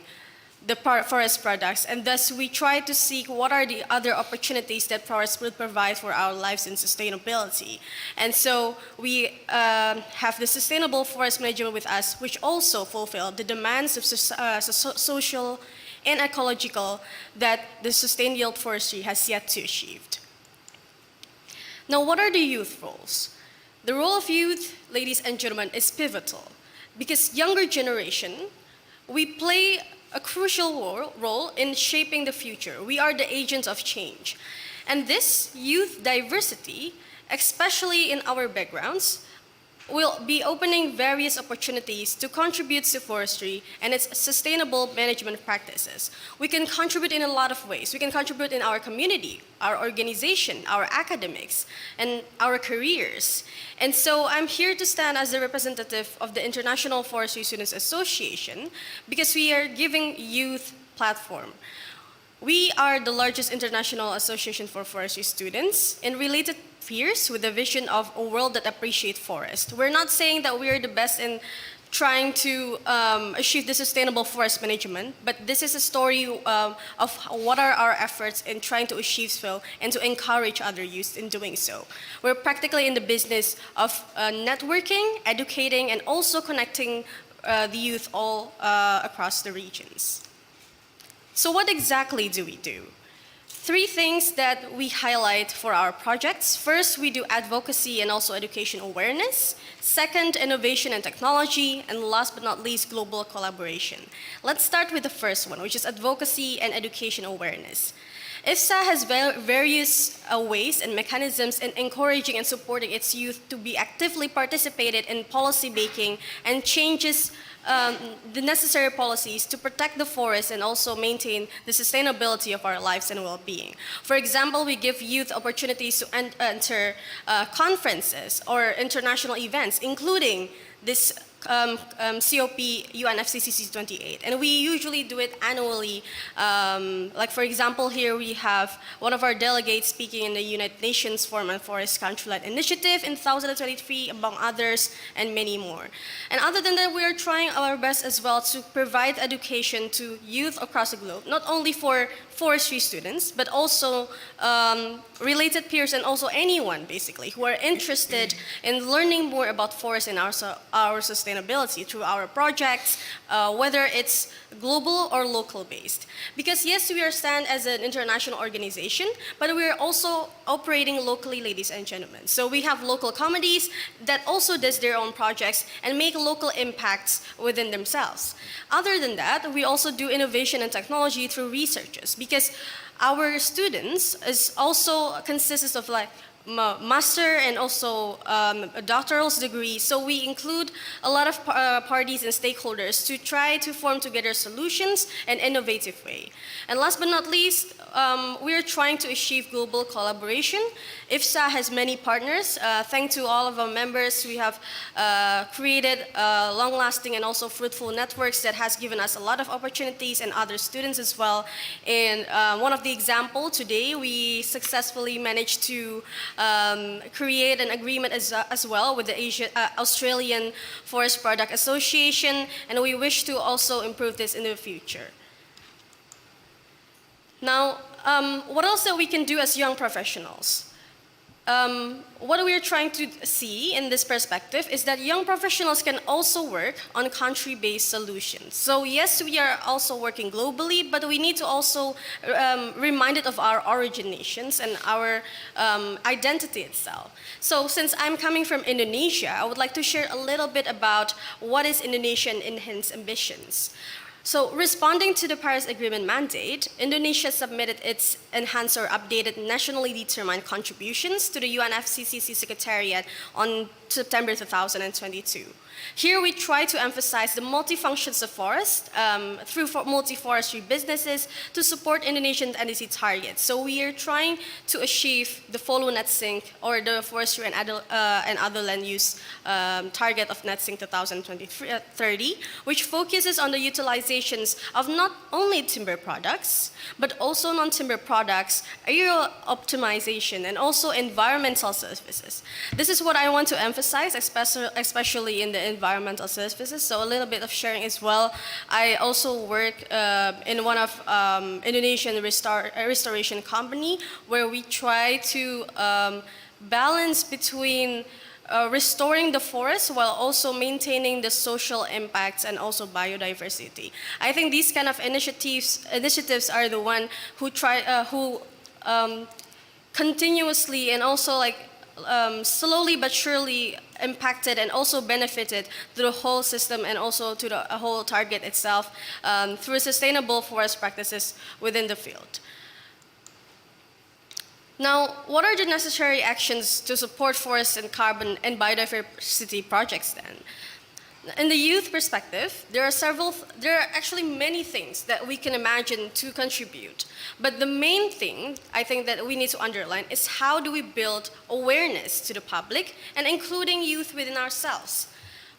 [SPEAKER 6] the forest products, and thus we try to seek what are the other opportunities that forests will provide for our lives in sustainability. And so we have the sustainable forest management with us, which also fulfill the demands of social and ecological that the sustained yield forestry has yet to achieve. Now, what are the youth roles? The role of youth, ladies and gentlemen, is pivotal because younger generation, we play a crucial role in shaping the future. We are the agents of change. And this youth diversity, especially in our backgrounds, will be opening various opportunities to contribute to forestry and its sustainable management practices. We can contribute in a lot of ways. We can contribute in our community, our organization, our academics, and our careers. And so I'm here to stand as the representative of the International Forestry Students Association because we are giving youth platform. We are the largest international association for forestry students and related peers with a vision of a world that appreciates forest. We're not saying that we are the best in trying to achieve the sustainable forest management, but this is a story of what are our efforts in trying to achieve so and to encourage other youth in doing so. We're practically in the business of networking, educating, and also connecting the youth all across the regions. So what exactly do we do? 3 things that we highlight for our projects. First, we do advocacy and also education awareness. Second, innovation and technology. And last but not least, global collaboration. Let's start with the first one, which is advocacy and education awareness. IFSA has various ways and mechanisms in encouraging and supporting its youth to be actively participated in policy making and changes the necessary policies to protect the forest and also maintain the sustainability of our lives and well-being. For example, we give youth opportunities to enter conferences or international events, including this COP UNFCCC 28, and we usually do it annually. Like for example, here we have one of our delegates speaking in the United Nations Forum on Forest Countryland Initiative in 2023, among others, and many more. And other than that, we are trying our best as well to provide education to youth across the globe, not only for forestry students, but also related peers and also anyone basically who are interested in learning more about forests and our sustainability through our projects, whether it's global or local based. Because yes, we are stand as an international organization, but we are also operating locally, ladies and gentlemen. So we have local committees that also does their own projects and make local impacts within themselves. Other than that, we also do innovation and technology through researchers, because our students is also consists of like master and also a doctoral degree. So we include a lot of parties and stakeholders to try to form together solutions in an innovative way. And last but not least, we are trying to achieve global collaboration. IFSA has many partners. Thanks to all of our members, we have created long-lasting and also fruitful networks that has given us a lot of opportunities and other students as well. And one of the examples today, we successfully managed to create an agreement as well with the Australian Forest Product Association, and we wish to also improve this in the future. Now, what else that we can do as young professionals? What we are trying to see in this perspective is that young professionals can also work on country-based solutions. So yes, we are also working globally, but we need to also remind it of our origin nations and our identity itself. So since I'm coming from Indonesia, I would like to share a little bit about what is Indonesian Enhanced Ambitions. So responding to the Paris Agreement mandate, Indonesia submitted its enhanced or updated nationally determined contributions to the UNFCCC Secretariat on September 2022. Here we try to emphasize the multifunctions of forest through multi-forestry businesses to support Indonesian NDC targets. So we are trying to achieve the follow net sink or the forestry and other land use target of net sink 2030, which focuses on the utilizations of not only timber products, but also non-timber products, aerial optimization, and also environmental services. This is what I want to emphasize, especially in the environmental services. So a little bit of sharing as well. I also work in one of Indonesian restoration company where we try to balance between restoring the forest while also maintaining the social impacts and also biodiversity. I think these kind of initiatives are the one who continuously and also like slowly but surely impacted and also benefited to the whole system and also to the whole target itself through sustainable forest practices within the field. Now, what are the necessary actions to support forest and carbon and biodiversity projects then? In the youth perspective, there are actually many things that we can imagine to contribute. But the main thing I think that we need to underline is how do we build awareness to the public and including youth within ourselves.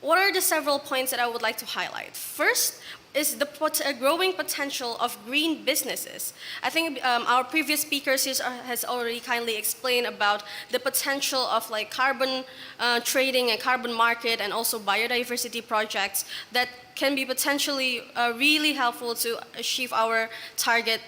[SPEAKER 6] What are the several points that I would like to highlight? First is the growing potential of green businesses. I think our previous speakers has already kindly explained about the potential of like carbon trading and carbon market and also biodiversity projects that can be potentially really helpful to achieve our target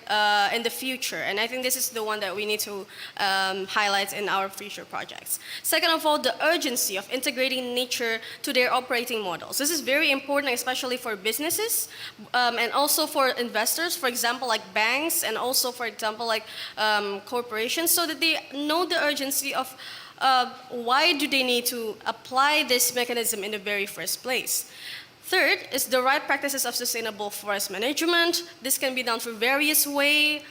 [SPEAKER 6] in the future. And I think this is the one that we need to highlight in our future projects. Second of all, the urgency of integrating nature to their operating models. This is very important, especially for businesses and also for investors, for example, like banks and also, for example, like corporations, so that they know the urgency of why do they need to apply this mechanism in the very first place. Third is the right practices of sustainable forest management. This can be done through various ways,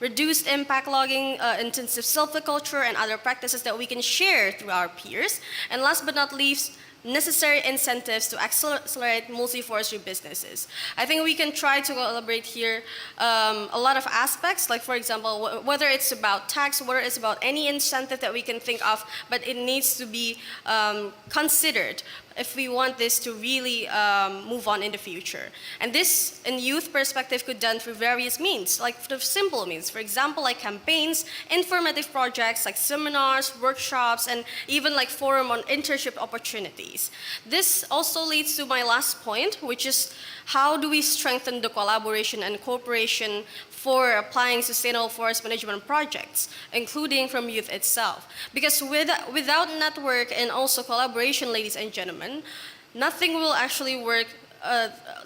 [SPEAKER 6] reduced impact logging, intensive silviculture, and other practices that we can share through our peers. And last but not least, necessary incentives to accelerate multi-forestry businesses. I think we can try to collaborate here a lot of aspects, like for example, whether it's about tax, whether it's about any incentive that we can think of, but it needs to be considered if we want this to really move on in the future. And this, in youth perspective, could be done through various means, like the simple means. For example, like campaigns, informative projects, like seminars, workshops, and even like forum on internship opportunities. This also leads to my last point, which is how do we strengthen the collaboration and cooperation for applying sustainable forest management projects, including from youth itself. Because without network and also collaboration, ladies and gentlemen, nothing will actually work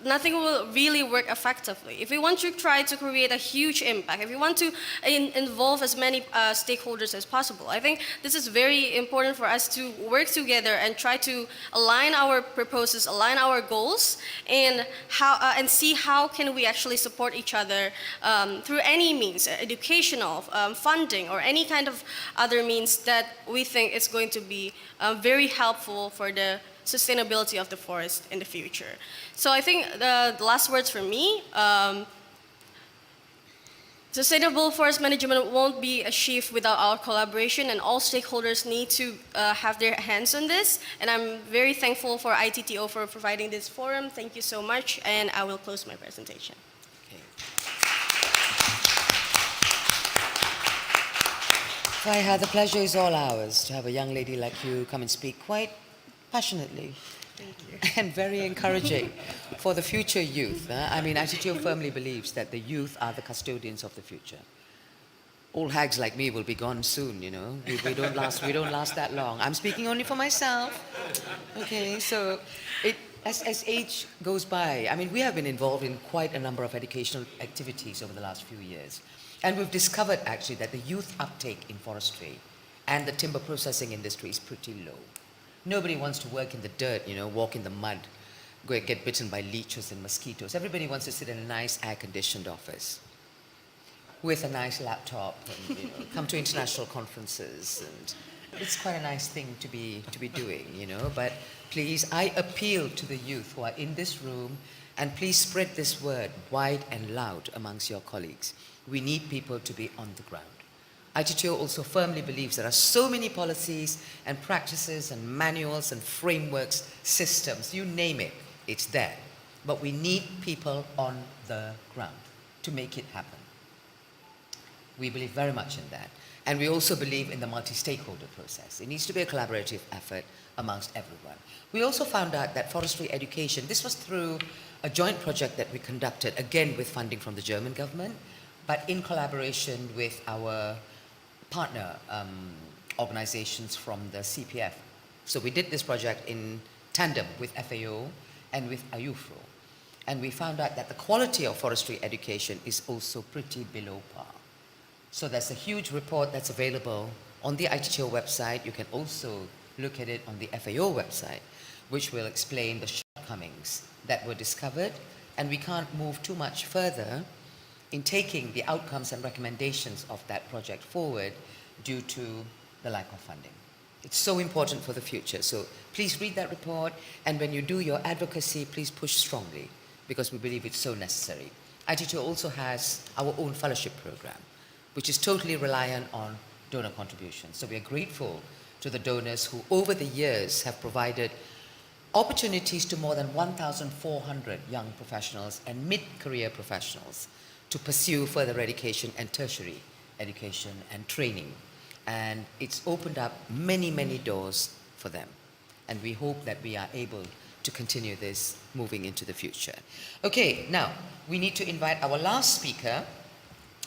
[SPEAKER 6] nothing will really work effectively. If we want to try to create a huge impact, if we want to involve as many stakeholders as possible, I think this is very important for us to work together and try to align our proposals, align our goals, and see how can we actually support each other through any means, educational, funding, or any kind of other means that we think is going to be very helpful for the sustainability of the forest in the future. So I think the last words from me, sustainable forest management won't be achieved without our collaboration, and all stakeholders need to have their hands on this. And I'm very thankful for ITTO for providing this forum. Thank you so much, and I will close my presentation.
[SPEAKER 1] Faiha, the pleasure is all ours to have a young lady like you come and speak quite passionately.
[SPEAKER 6] Thank you.
[SPEAKER 1] And very encouraging for the future youth. I mean, ITTO firmly believes that the youth are the custodians of the future. Old hags like me will be gone soon, you know. We don't last that long. I'm speaking only for myself. Okay, so as age goes by, I mean, we have been involved in quite a number of educational activities over the last few years. And we've discovered actually that the youth uptake in forestry and the timber processing industry is pretty low. Nobody wants to work in the dirt, you know, walk in the mud, get bitten by leeches and mosquitoes. Everybody wants to sit in a nice air-conditioned office with a nice laptop and, you know, come to international conferences. And it's quite a nice thing to be doing, you know. But please, I appeal to the youth who are in this room, and please spread this word wide and loud amongst your colleagues. We need people to be on the ground. ITTO also firmly believes there are so many policies and practices and manuals and frameworks, systems, you name it, it's there. But we need people on the ground to make it happen. We believe very much in that. And we also believe in the multi-stakeholder process. It needs to be a collaborative effort amongst everyone. We also found out that forestry education, this was through a joint project that we conducted, again with funding from the German government, but in collaboration with our partner organizations from the CPF. So we did this project in tandem with FAO and with AYUFRO. And we found out that the quality of forestry education is also pretty below par. So there's a huge report that's available on the ITTO website. You can also look at it on the FAO website, which will explain the shortcomings that were discovered. And we can't move too much further in taking the outcomes and recommendations of that project forward due to the lack of funding. It's so important for the future. So please read that report, and when you do your advocacy, please push strongly, because we believe it's so necessary. ITTO also has our own fellowship program, which is totally reliant on donor contributions. So we are grateful to the donors who over the years have provided opportunities to more than 1,400 young professionals and mid-career professionals to pursue further education and tertiary education and training. And it's opened up many, many doors for them. And we hope that we are able to continue this moving into the future. Okay, now we need to invite our last speaker,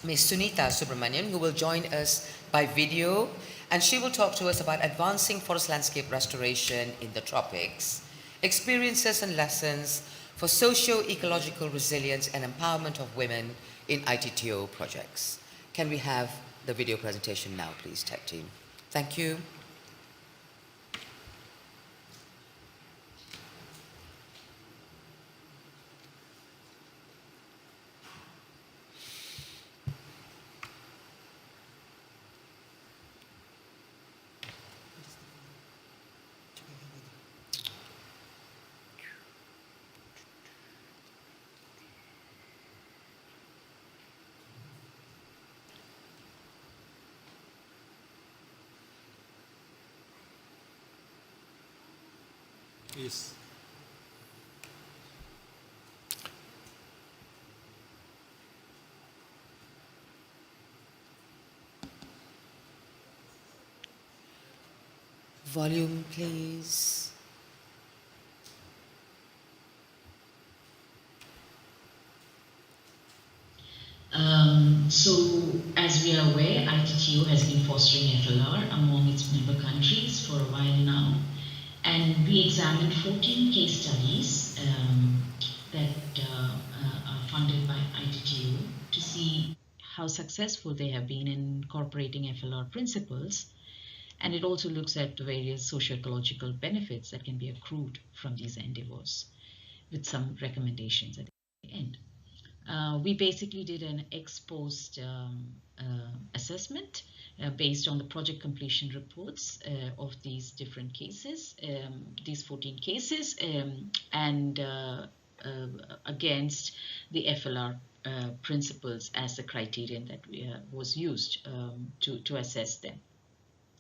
[SPEAKER 1] Ms. Sunita Subramanian, who will join us by video, and she will talk to us about advancing forest landscape restoration in the tropics, experiences and lessons for socio-ecological resilience and empowerment of women in ITTO projects. Can we have the video presentation now, please, tech team? Thank you.
[SPEAKER 5] Yes.
[SPEAKER 1] Volume, please.
[SPEAKER 7] So, as we are aware, ITTO has been fostering FLR among its member countries for a while now. And we examined 14 case studies how successful they have been in incorporating FLR principles. And it also looks at various socio-ecological benefits that can be accrued from these endeavors, with some recommendations at the end. We basically did an ex-post assessment based on the project completion reports of these different cases, these 14 cases, and against the FLR principles as the criterion that was used to assess them.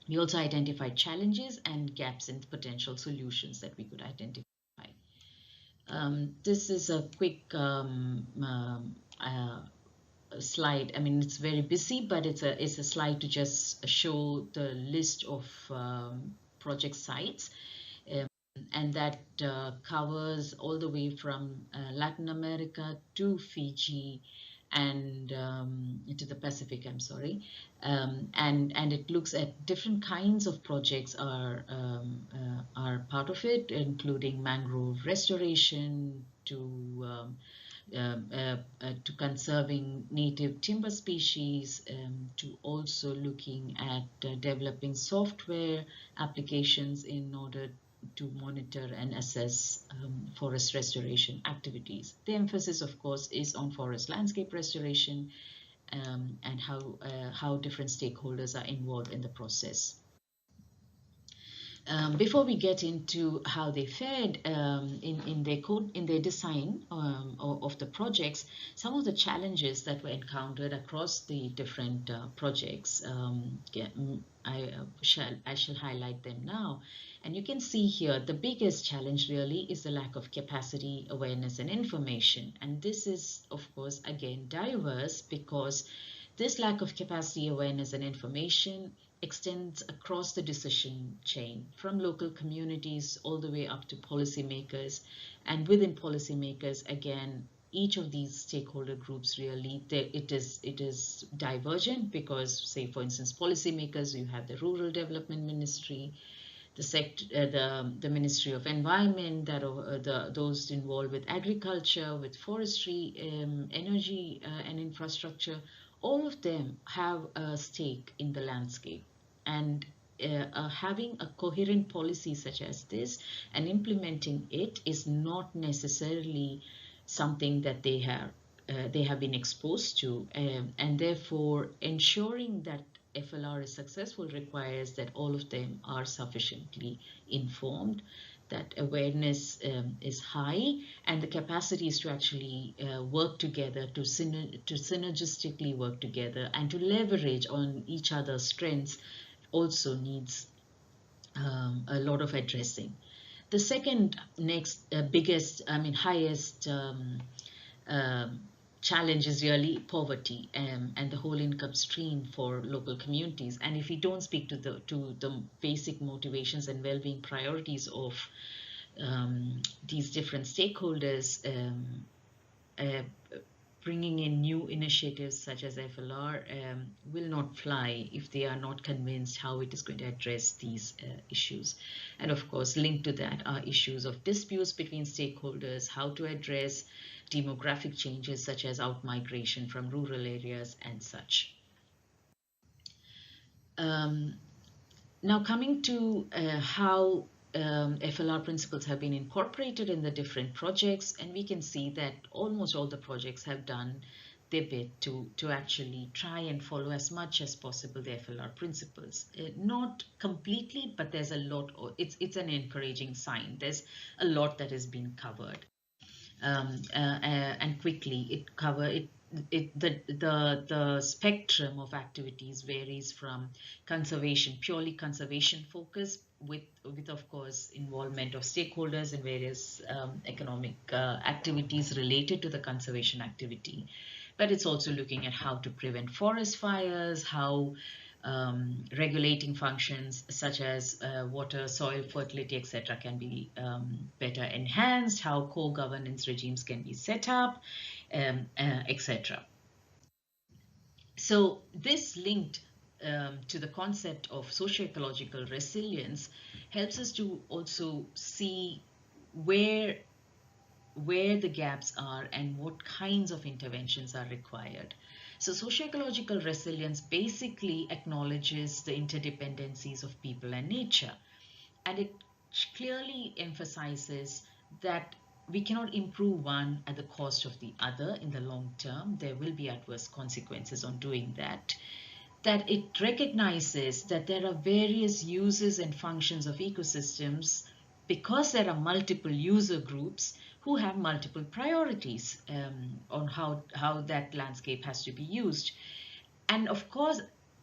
[SPEAKER 7] We also identified challenges and gaps in potential solutions that we could identify. This is a quick slide. I mean, it's very busy, but it's a slide to just show the list of project sites, and that covers all the way from Latin America to Fiji and to the Pacific, I'm sorry, and it looks at different kinds of projects are part of it, including mangrove restoration to conserving native timber species, to also looking at developing software applications in order to monitor and assess forest restoration activities. The emphasis, of course, is on forest landscape restoration and how different stakeholders are involved in the process. Before we get into how they fared in their design of the projects, some of the challenges that were encountered across the different projects, I shall highlight them now. And you can see here the biggest challenge really is the lack of capacity, awareness, and information. And this is, of course, again diverse, because this lack of capacity, awareness, and information extends across the decision chain, from local communities all the way up to policymakers. And within policymakers, again, each of these stakeholder groups really, it is divergent, because, say, for instance, policymakers, you have the Rural Development Ministry, the Ministry of Environment, those involved with agriculture, with forestry, energy, and infrastructure. All of them have a stake in the landscape, and having a coherent policy such as this and implementing it is not necessarily something that they have been exposed to, and therefore ensuring that FLR is successful requires that all of them are sufficiently informed, that awareness is high, and the capacity is to actually work together, to synergistically work together, and to leverage on each other's strengths also needs a lot of addressing. The second highest challenge is really poverty and the whole income stream for local communities. And if we don't speak to the basic motivations and well-being priorities of these different stakeholders, bringing in new initiatives such as FLR will not fly if they are not convinced how it is going to address these issues. And of course, linked to that are issues of disputes between stakeholders, how to address demographic changes such as out-migration from rural areas and such. Now coming to how FLR principles have been incorporated in the different projects, and we can see that almost all the projects have done their bit to actually try and follow as much as possible the FLR principles. Not completely, but there's a lot, it's an encouraging sign. There's a lot that has been covered. And quickly, the spectrum of activities varies from conservation, purely conservation focus, with of course involvement of stakeholders in various economic activities related to the conservation activity. But it's also looking at how to prevent forest fires, how regulating functions such as water, soil, fertility, etc. can be better enhanced, how co-governance regimes can be set up, etc. So this linked to the concept of socio-ecological resilience helps us to also see where the gaps are and what kinds of interventions are required. So socio-ecological resilience basically acknowledges the interdependencies of people and nature, and it clearly emphasizes that we cannot improve one at the cost of the other in the long term. There will be adverse consequences on doing that. That it recognizes that there are various uses and functions of ecosystems because there are multiple user groups who have multiple priorities on how that landscape has to be used. And of course,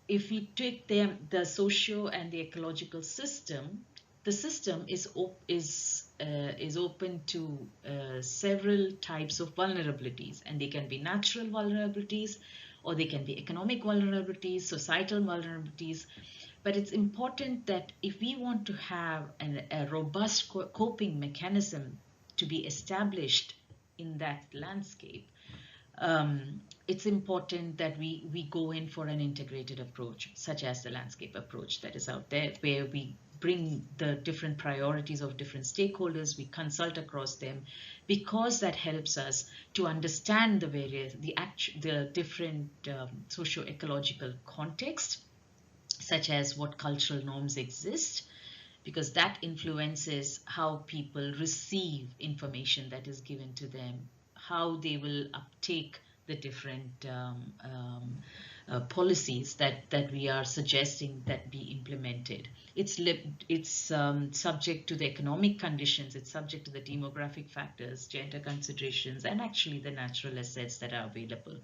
[SPEAKER 7] if we take the socio and the ecological system, the system is open to several types of vulnerabilities, and they can be natural vulnerabilities, or they can be economic vulnerabilities, societal vulnerabilities. But it's important that if we want to have a robust coping mechanism to be established in that landscape, it's important that we go in for an integrated approach, such as the landscape approach that is out there, where we bring the different priorities of different stakeholders, we consult across them, because that helps us to understand the different socio-ecological context, such as what cultural norms exist, because that influences how people receive information that is given to them, how they will uptake the different policies that we are suggesting that be implemented. It's subject to the economic conditions, it's subject to the demographic factors, gender considerations, and actually the natural assets that are available.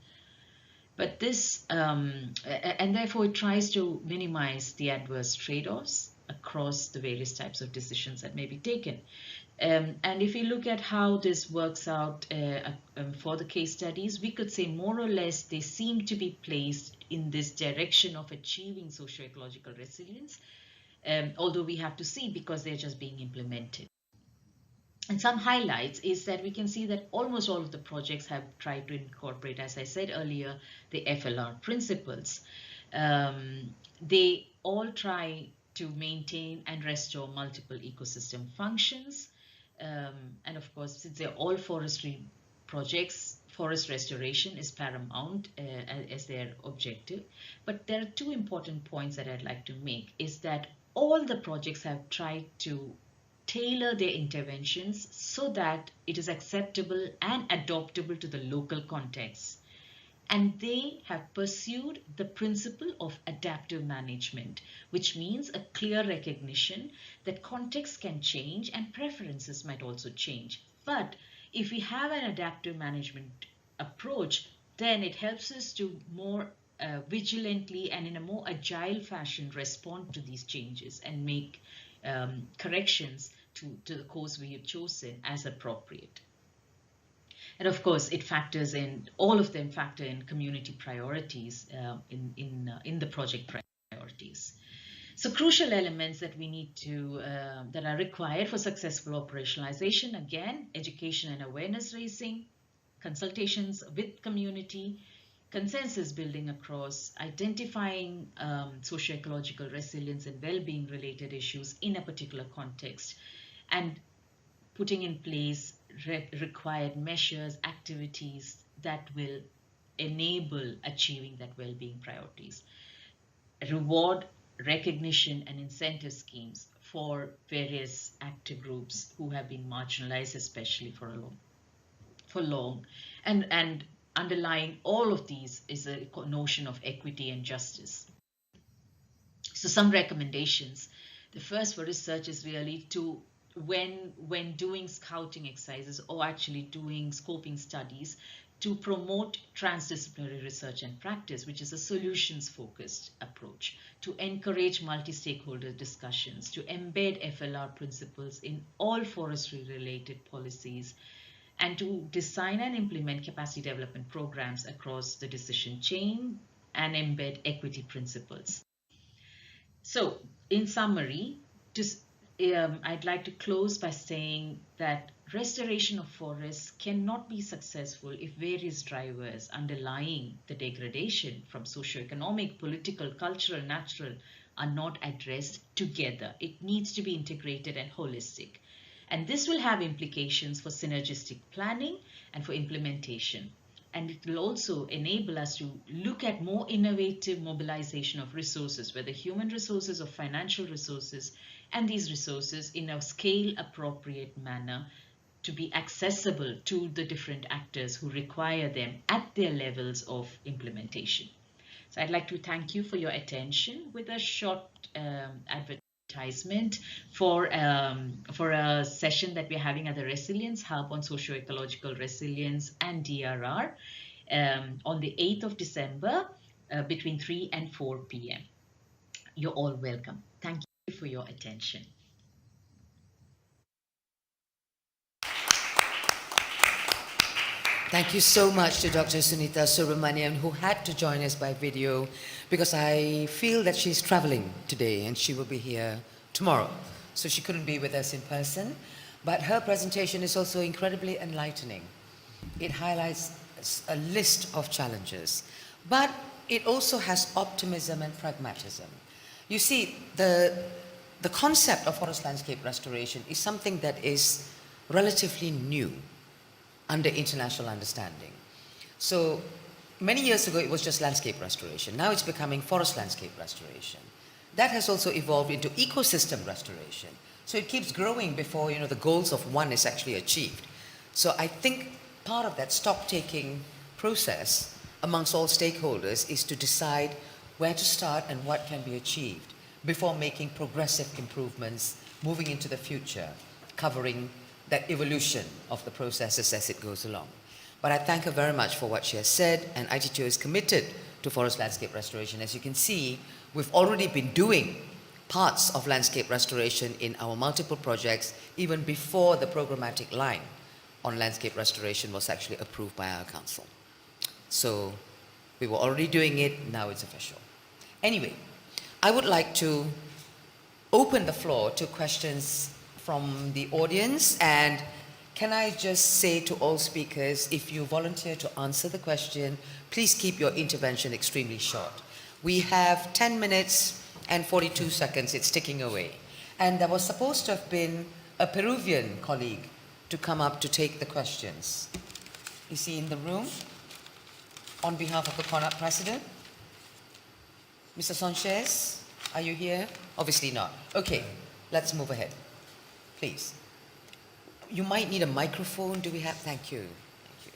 [SPEAKER 7] But this, and therefore it tries to minimize the adverse trade-offs across the various types of decisions that may be taken. And if you look at how this works out for the case studies, we could say more or less they seem to be placed in this direction of achieving socio-ecological resilience, although we have to see because they're just being implemented. And some highlights is that we can see that almost all of the projects have tried to incorporate, as I said earlier, the FLR principles. They all try to maintain and restore multiple ecosystem functions. And of course, since they're all forestry projects, forest restoration is paramount as their objective. But there are two important points that I'd like to make, is that all the projects have tried to tailor their interventions so that it is acceptable and adoptable to the local context. And they have pursued the principle of adaptive management, which means a clear recognition that context can change and preferences might also change. But if we have an adaptive management approach, then it helps us to more vigilantly and in a more agile fashion respond to these changes and make corrections to the course we have chosen as appropriate. And of course, it factors in, all of them factor in community priorities in the project priorities. So crucial elements that we need to, that are required for successful operationalization, again, education and awareness raising, consultations with community, consensus building across, identifying socio-ecological resilience and well-being related issues in a particular context, and putting in place required measures, activities that will enable achieving that well-being priorities. Reward, recognition, and incentive schemes for various active groups who have been marginalized, especially for long. And underlying all of these is a notion of equity and justice. So some recommendations. The first for research is really to, when doing scouting exercises or actually doing scoping studies, to promote transdisciplinary research and practice, which is a solutions-focused approach, to encourage multi-stakeholder discussions, to embed FLR principles in all forestry-related policies, and to design and implement capacity development programs across the decision chain and embed equity principles. So, in summary, I'd like to close by saying that restoration of forests cannot be successful if various drivers underlying the degradation from socio-economic, political, cultural, natural are not addressed together. It needs to be integrated and holistic. And this will have implications for synergistic planning and for implementation. and it will also enable us to look at more innovative mobilization of resources, whether human resources or financial resources, and these resources in a scale appropriate manner to be accessible to the different actors who require them at their levels of implementation. So I'd like to thank you for your attention with a short advertisement for a session that we're having at the Resilience Hub on socio-ecological resilience and DRR on the 8th of December between 3 and 4 p.m. You're all welcome. Thank you for your attention.
[SPEAKER 1] Thank you so much to Dr. Sunita Subramanian, who had to join us by video because I feel that she's traveling today and she will be here tomorrow. So she couldn't be with us in person, but her presentation is also incredibly enlightening. It highlights a list of challenges, but it also has optimism and pragmatism. You see, the concept of forest landscape restoration is something that is relatively new under international understanding. So many years ago, it was just landscape restoration. Now it's becoming forest landscape restoration. That has also evolved into ecosystem restoration. So it keeps growing before the goals of one is actually achieved. So I think part of that stock-taking process amongst all stakeholders is to decide where to start and what can be achieved before making progressive improvements, moving into the future, covering that evolution of the processes as it goes along. But I thank her very much for what she has said, and ITTO is committed to forest landscape restoration. As you can see, we've already been doing parts of landscape restoration in our multiple projects even before the programmatic line on landscape restoration was actually approved by our council. So we were already doing it, now it's official. Anyway, I would like to open the floor to questions from the audience, and can I just say to all speakers, if you volunteer to answer the question, please keep your intervention extremely short. We have 10 minutes and 42 seconds, it's ticking away. And there was supposed to have been a Peruvian colleague to come up to take the questions. Is he in the room? On behalf of the CONAP president? Mr. Sánchez, are you here? Obviously not. Okay, let's move ahead. Please. You might need a microphone. Do we have? Thank you. Thank you.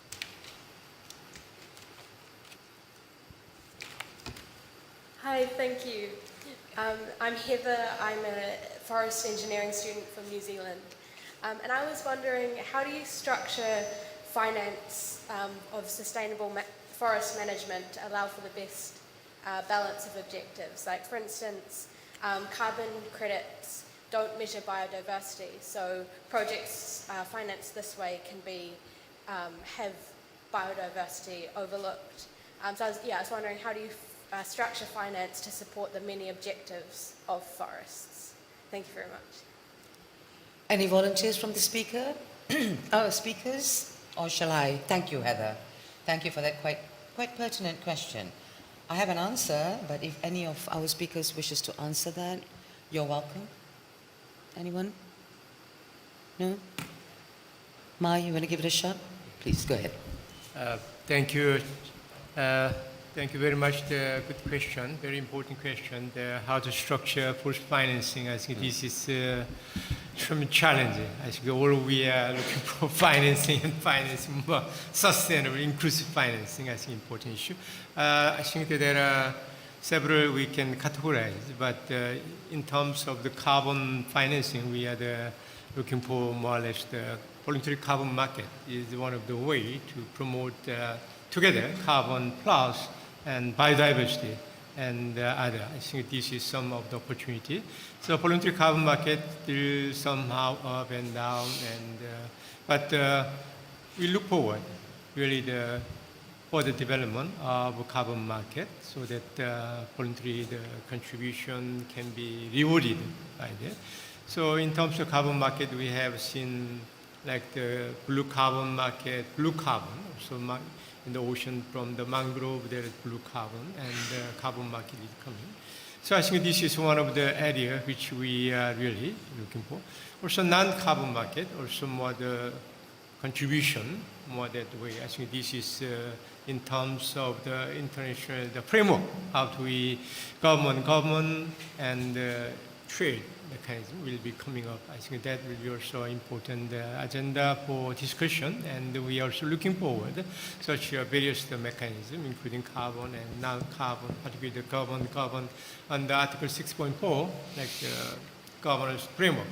[SPEAKER 6] Hi, thank you. I'm Heather. I'm a forest engineering student from New Zealand. And I was wondering, how do you structure finance of sustainable forest management to allow for the best balance of objectives? Like, for instance, carbon credits don't measure biodiversity, so projects financed this way can be have biodiversity overlooked. So I was wondering, how do you structure finance to support the many objectives of forests? Thank you very much.
[SPEAKER 1] Any volunteers from the speaker? Speakers? Or shall I? Thank you, Heather. Thank you for that quite pertinent question. I have an answer, but if any of our speakers wishes to answer that, you're welcome. Anyone? No? Mai, you want to give it a shot? Please, go ahead.
[SPEAKER 4] Thank you. Thank you very much. Good question, very important question. How to structure forest financing. I think this is extremely challenging. I think all we are looking for financing and financing more sustainable, inclusive financing. I think important issue. I think that there are several we can categorize, but in terms of the carbon financing, we are looking for more or less the voluntary carbon market is one of the way to promote together carbon plus and biodiversity and other. I think this is some of the opportunity. So voluntary carbon market is somehow up and down, and but we look forward really for the development of a carbon market so that voluntary the contribution can be rewarded by that. So in terms of carbon market, we have seen like the blue carbon market, blue carbon, so in the ocean from the mangrove there is blue carbon, and the carbon market is coming. So I think this is one of the areas which we are really looking for. Also non-carbon market, also more the contribution more that way. I think this is in terms of the international framework, how do we government and trade mechanism will be coming up. I think that will be also an important agenda for discussion, and we are also looking forward such various mechanisms, including carbon and non-carbon, particularly the carbon under Article 6.4, like governance framework.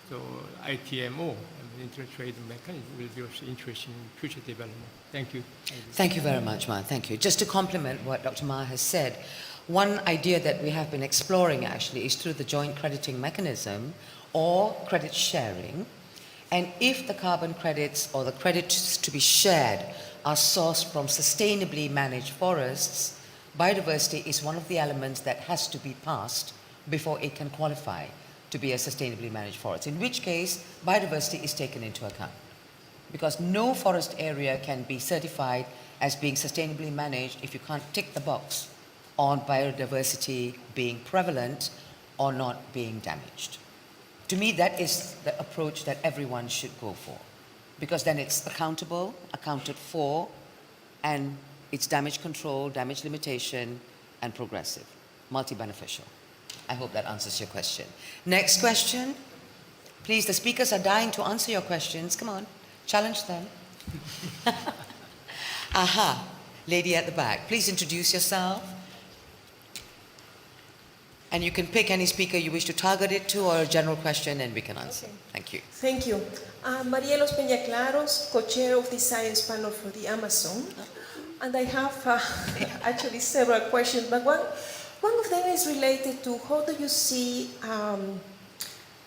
[SPEAKER 4] So ITMO, inter-trade mechanism, will be also interesting in future development. Thank you.
[SPEAKER 1] Thank you very much, Ma. Thank you. Just to complement what Dr. Ma has said, one idea that we have been exploring actually is through the joint crediting mechanism or credit sharing. And if the carbon credits or the credits to be shared are sourced from sustainably managed forests, biodiversity is one of the elements that has to be passed before it can qualify to be a sustainably managed forest, in which case biodiversity is taken into account. Because no forest area can be certified as being sustainably managed if you can't tick the box on biodiversity being prevalent or not being damaged. To me, that is the approach that everyone should go for, because then it's accountable, accounted for, and it's damage control, damage limitation, and progressive, multi-beneficial. I hope that answers your question. Next question. Please, the speakers are dying to answer your questions. Come on, challenge them. Aha, lady at the back. Please introduce yourself. And you can pick any speaker you wish to target it to or a general question, and we can answer.
[SPEAKER 8] Okay.
[SPEAKER 1] Thank you.
[SPEAKER 8] Thank you. Marielos Peñaclaros, co-chair of the Science Panel for the Amazon. And I have actually several questions, but one of them is related to how do you see,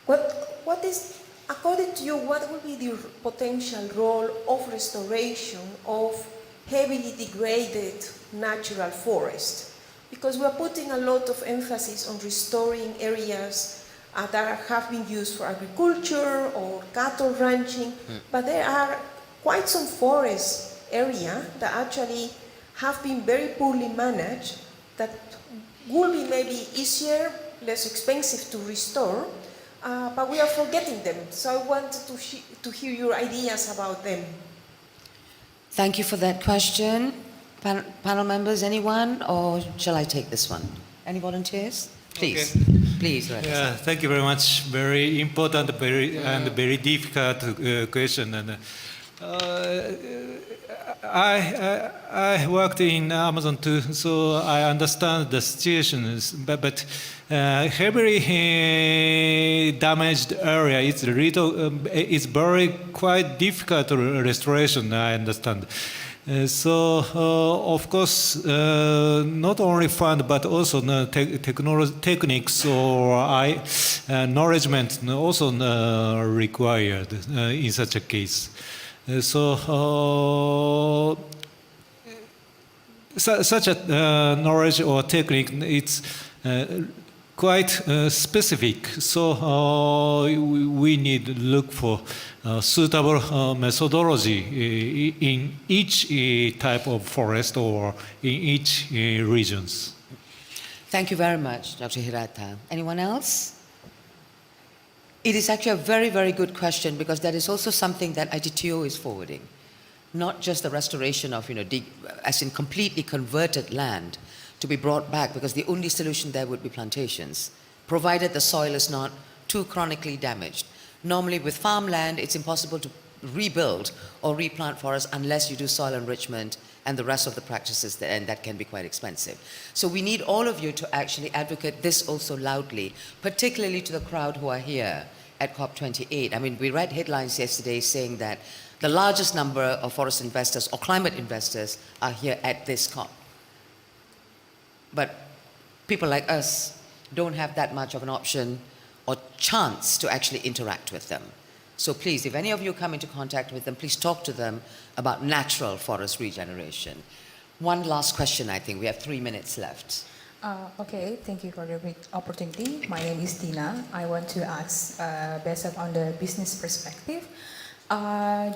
[SPEAKER 8] what is, according to you, what will be the potential role of restoration of heavily degraded natural forest? Because we are putting a lot of emphasis on restoring areas that have been used for agriculture or cattle ranching, but there are quite some forest area that actually have been very poorly managed that will be maybe easier, less expensive to restore, but we are forgetting them. So I wanted to hear your ideas about them.
[SPEAKER 1] Thank you for that question. Panel members, anyone, or shall I take this one? Any volunteers? Please,
[SPEAKER 5] okay.
[SPEAKER 1] Please.
[SPEAKER 5] Yeah, thank you very much. Very important, very difficult question. And I worked in Amazon too, so I understand the situation. But heavily damaged area is very quite difficult restoration. I understand. So, of course, not only fund, but also techniques or knowledge also required in such a case. So, such a knowledge or technique, it's quite specific. So, we need to look for suitable methodology in each type of forest or in each regions.
[SPEAKER 1] Thank you very much, Dr. Hirata. Anyone else? It is actually a very, very good question, because that is also something that ITTO is forwarding. Not just the restoration of, as in completely converted land to be brought back, because the only solution there would be plantations, provided the soil is not too chronically damaged. Normally with farmland, it's impossible to rebuild or replant forests unless you do soil enrichment and the rest of the practices, and that can be quite expensive. So we need all of you to actually advocate this also loudly, particularly to the crowd who are here at COP28. I mean, we read headlines yesterday saying that the largest number of forest investors or climate investors are here at this COP. But people like us don't have that much of an option or chance to actually interact with them. So please, if any of you come into contact with them, please talk to them about natural forest regeneration. One last question, I think. We have 3 minutes left.
[SPEAKER 9] Okay, thank you for the opportunity. My name is Tina. I want to ask, based on the business perspective,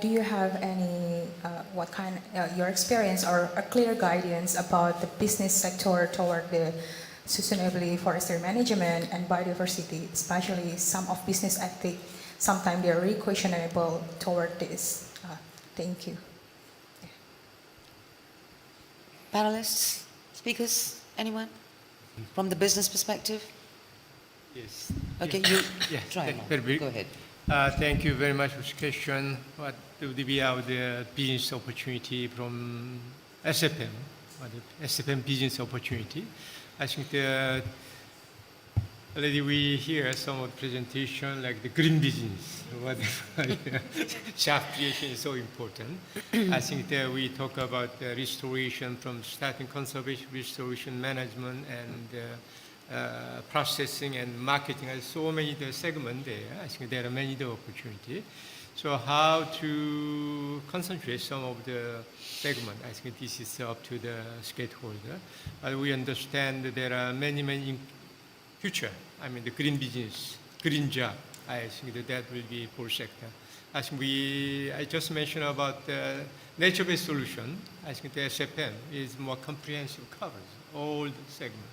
[SPEAKER 9] do you have any, what kind, your experience or a clear guidance about the business sector toward the sustainably forestry management and biodiversity, especially some of business ethics, sometimes they're really questionable toward this. Thank you.
[SPEAKER 1] Panelists, speakers, anyone? From the business perspective?
[SPEAKER 4] Yes.
[SPEAKER 1] Okay,
[SPEAKER 4] Yeah.
[SPEAKER 1] you
[SPEAKER 4] Yeah,
[SPEAKER 1] try.
[SPEAKER 4] very brief.
[SPEAKER 1] Go ahead.
[SPEAKER 4] Thank you very much for this question. What would be the business opportunity from SFM, or the SFM business opportunity? I think already we hear some of the presentation like the green business, whatever. Job creation is so important. I think that we talk about the restoration from starting conservation, restoration management, and processing and marketing. There's so many segments there. I think there are many opportunities. So how to concentrate some of the segments? I think this is up to the stakeholder. But we understand that there are many future. I mean, the green business, green job. I think that will be for sector. I think I just mentioned about the nature-based solution. I think the SFM is more comprehensive, covers all the segments.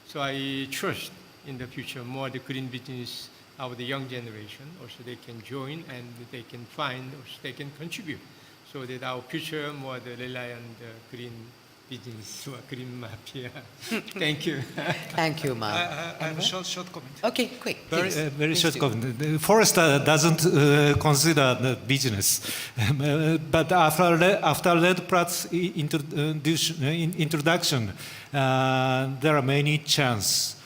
[SPEAKER 4] So I trust in the future more the green business of the young generation. Also they can join and they can find, or they can contribute, so that our future more rely on the green business or green mafia. Thank you.
[SPEAKER 1] Thank you,
[SPEAKER 5] I
[SPEAKER 1] Mark.
[SPEAKER 5] have a short comment.
[SPEAKER 1] Okay, quick.
[SPEAKER 5] Very short comment. The forester doesn't consider the business, but after Red Pratt's introduction, there are many chances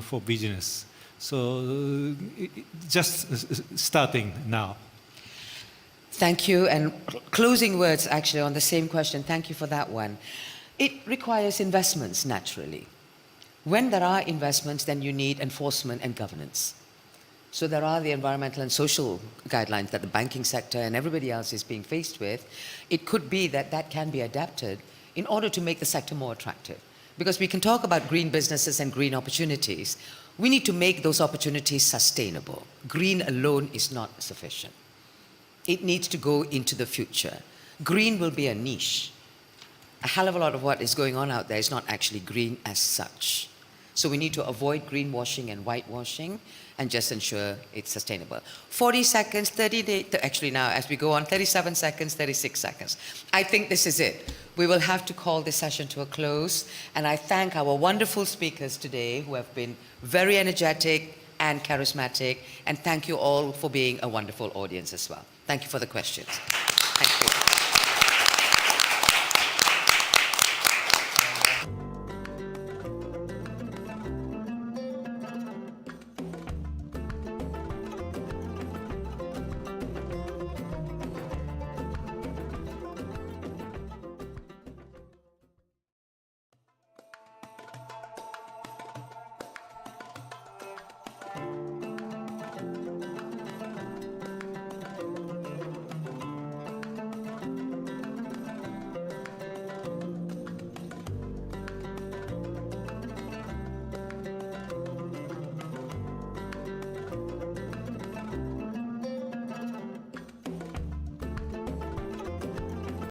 [SPEAKER 5] for business. So just starting now.
[SPEAKER 1] Thank you. And closing words, actually, on the same question. Thank you for that one. It requires investments, naturally. When there are investments, then you need enforcement and governance. So there are the environmental and social guidelines that the banking sector and everybody else is being faced with. It could be that that can be adapted in order to make the sector more attractive. Because we can talk about green businesses and green opportunities. We need to make those opportunities sustainable. Green alone is not sufficient. It needs to go into the future. Green will be a niche. A hell of a lot of what is going on out there is not actually green as such. So we need to avoid greenwashing and whitewashing and just ensure it's sustainable. 40 seconds, 30 days, actually now as we go on, 37 seconds, 36 seconds. I think this is it. We will have to call this session to a close. And I thank our wonderful speakers today who have been very energetic and charismatic. And thank you all for being a wonderful audience as well. Thank you for the questions. Thank you.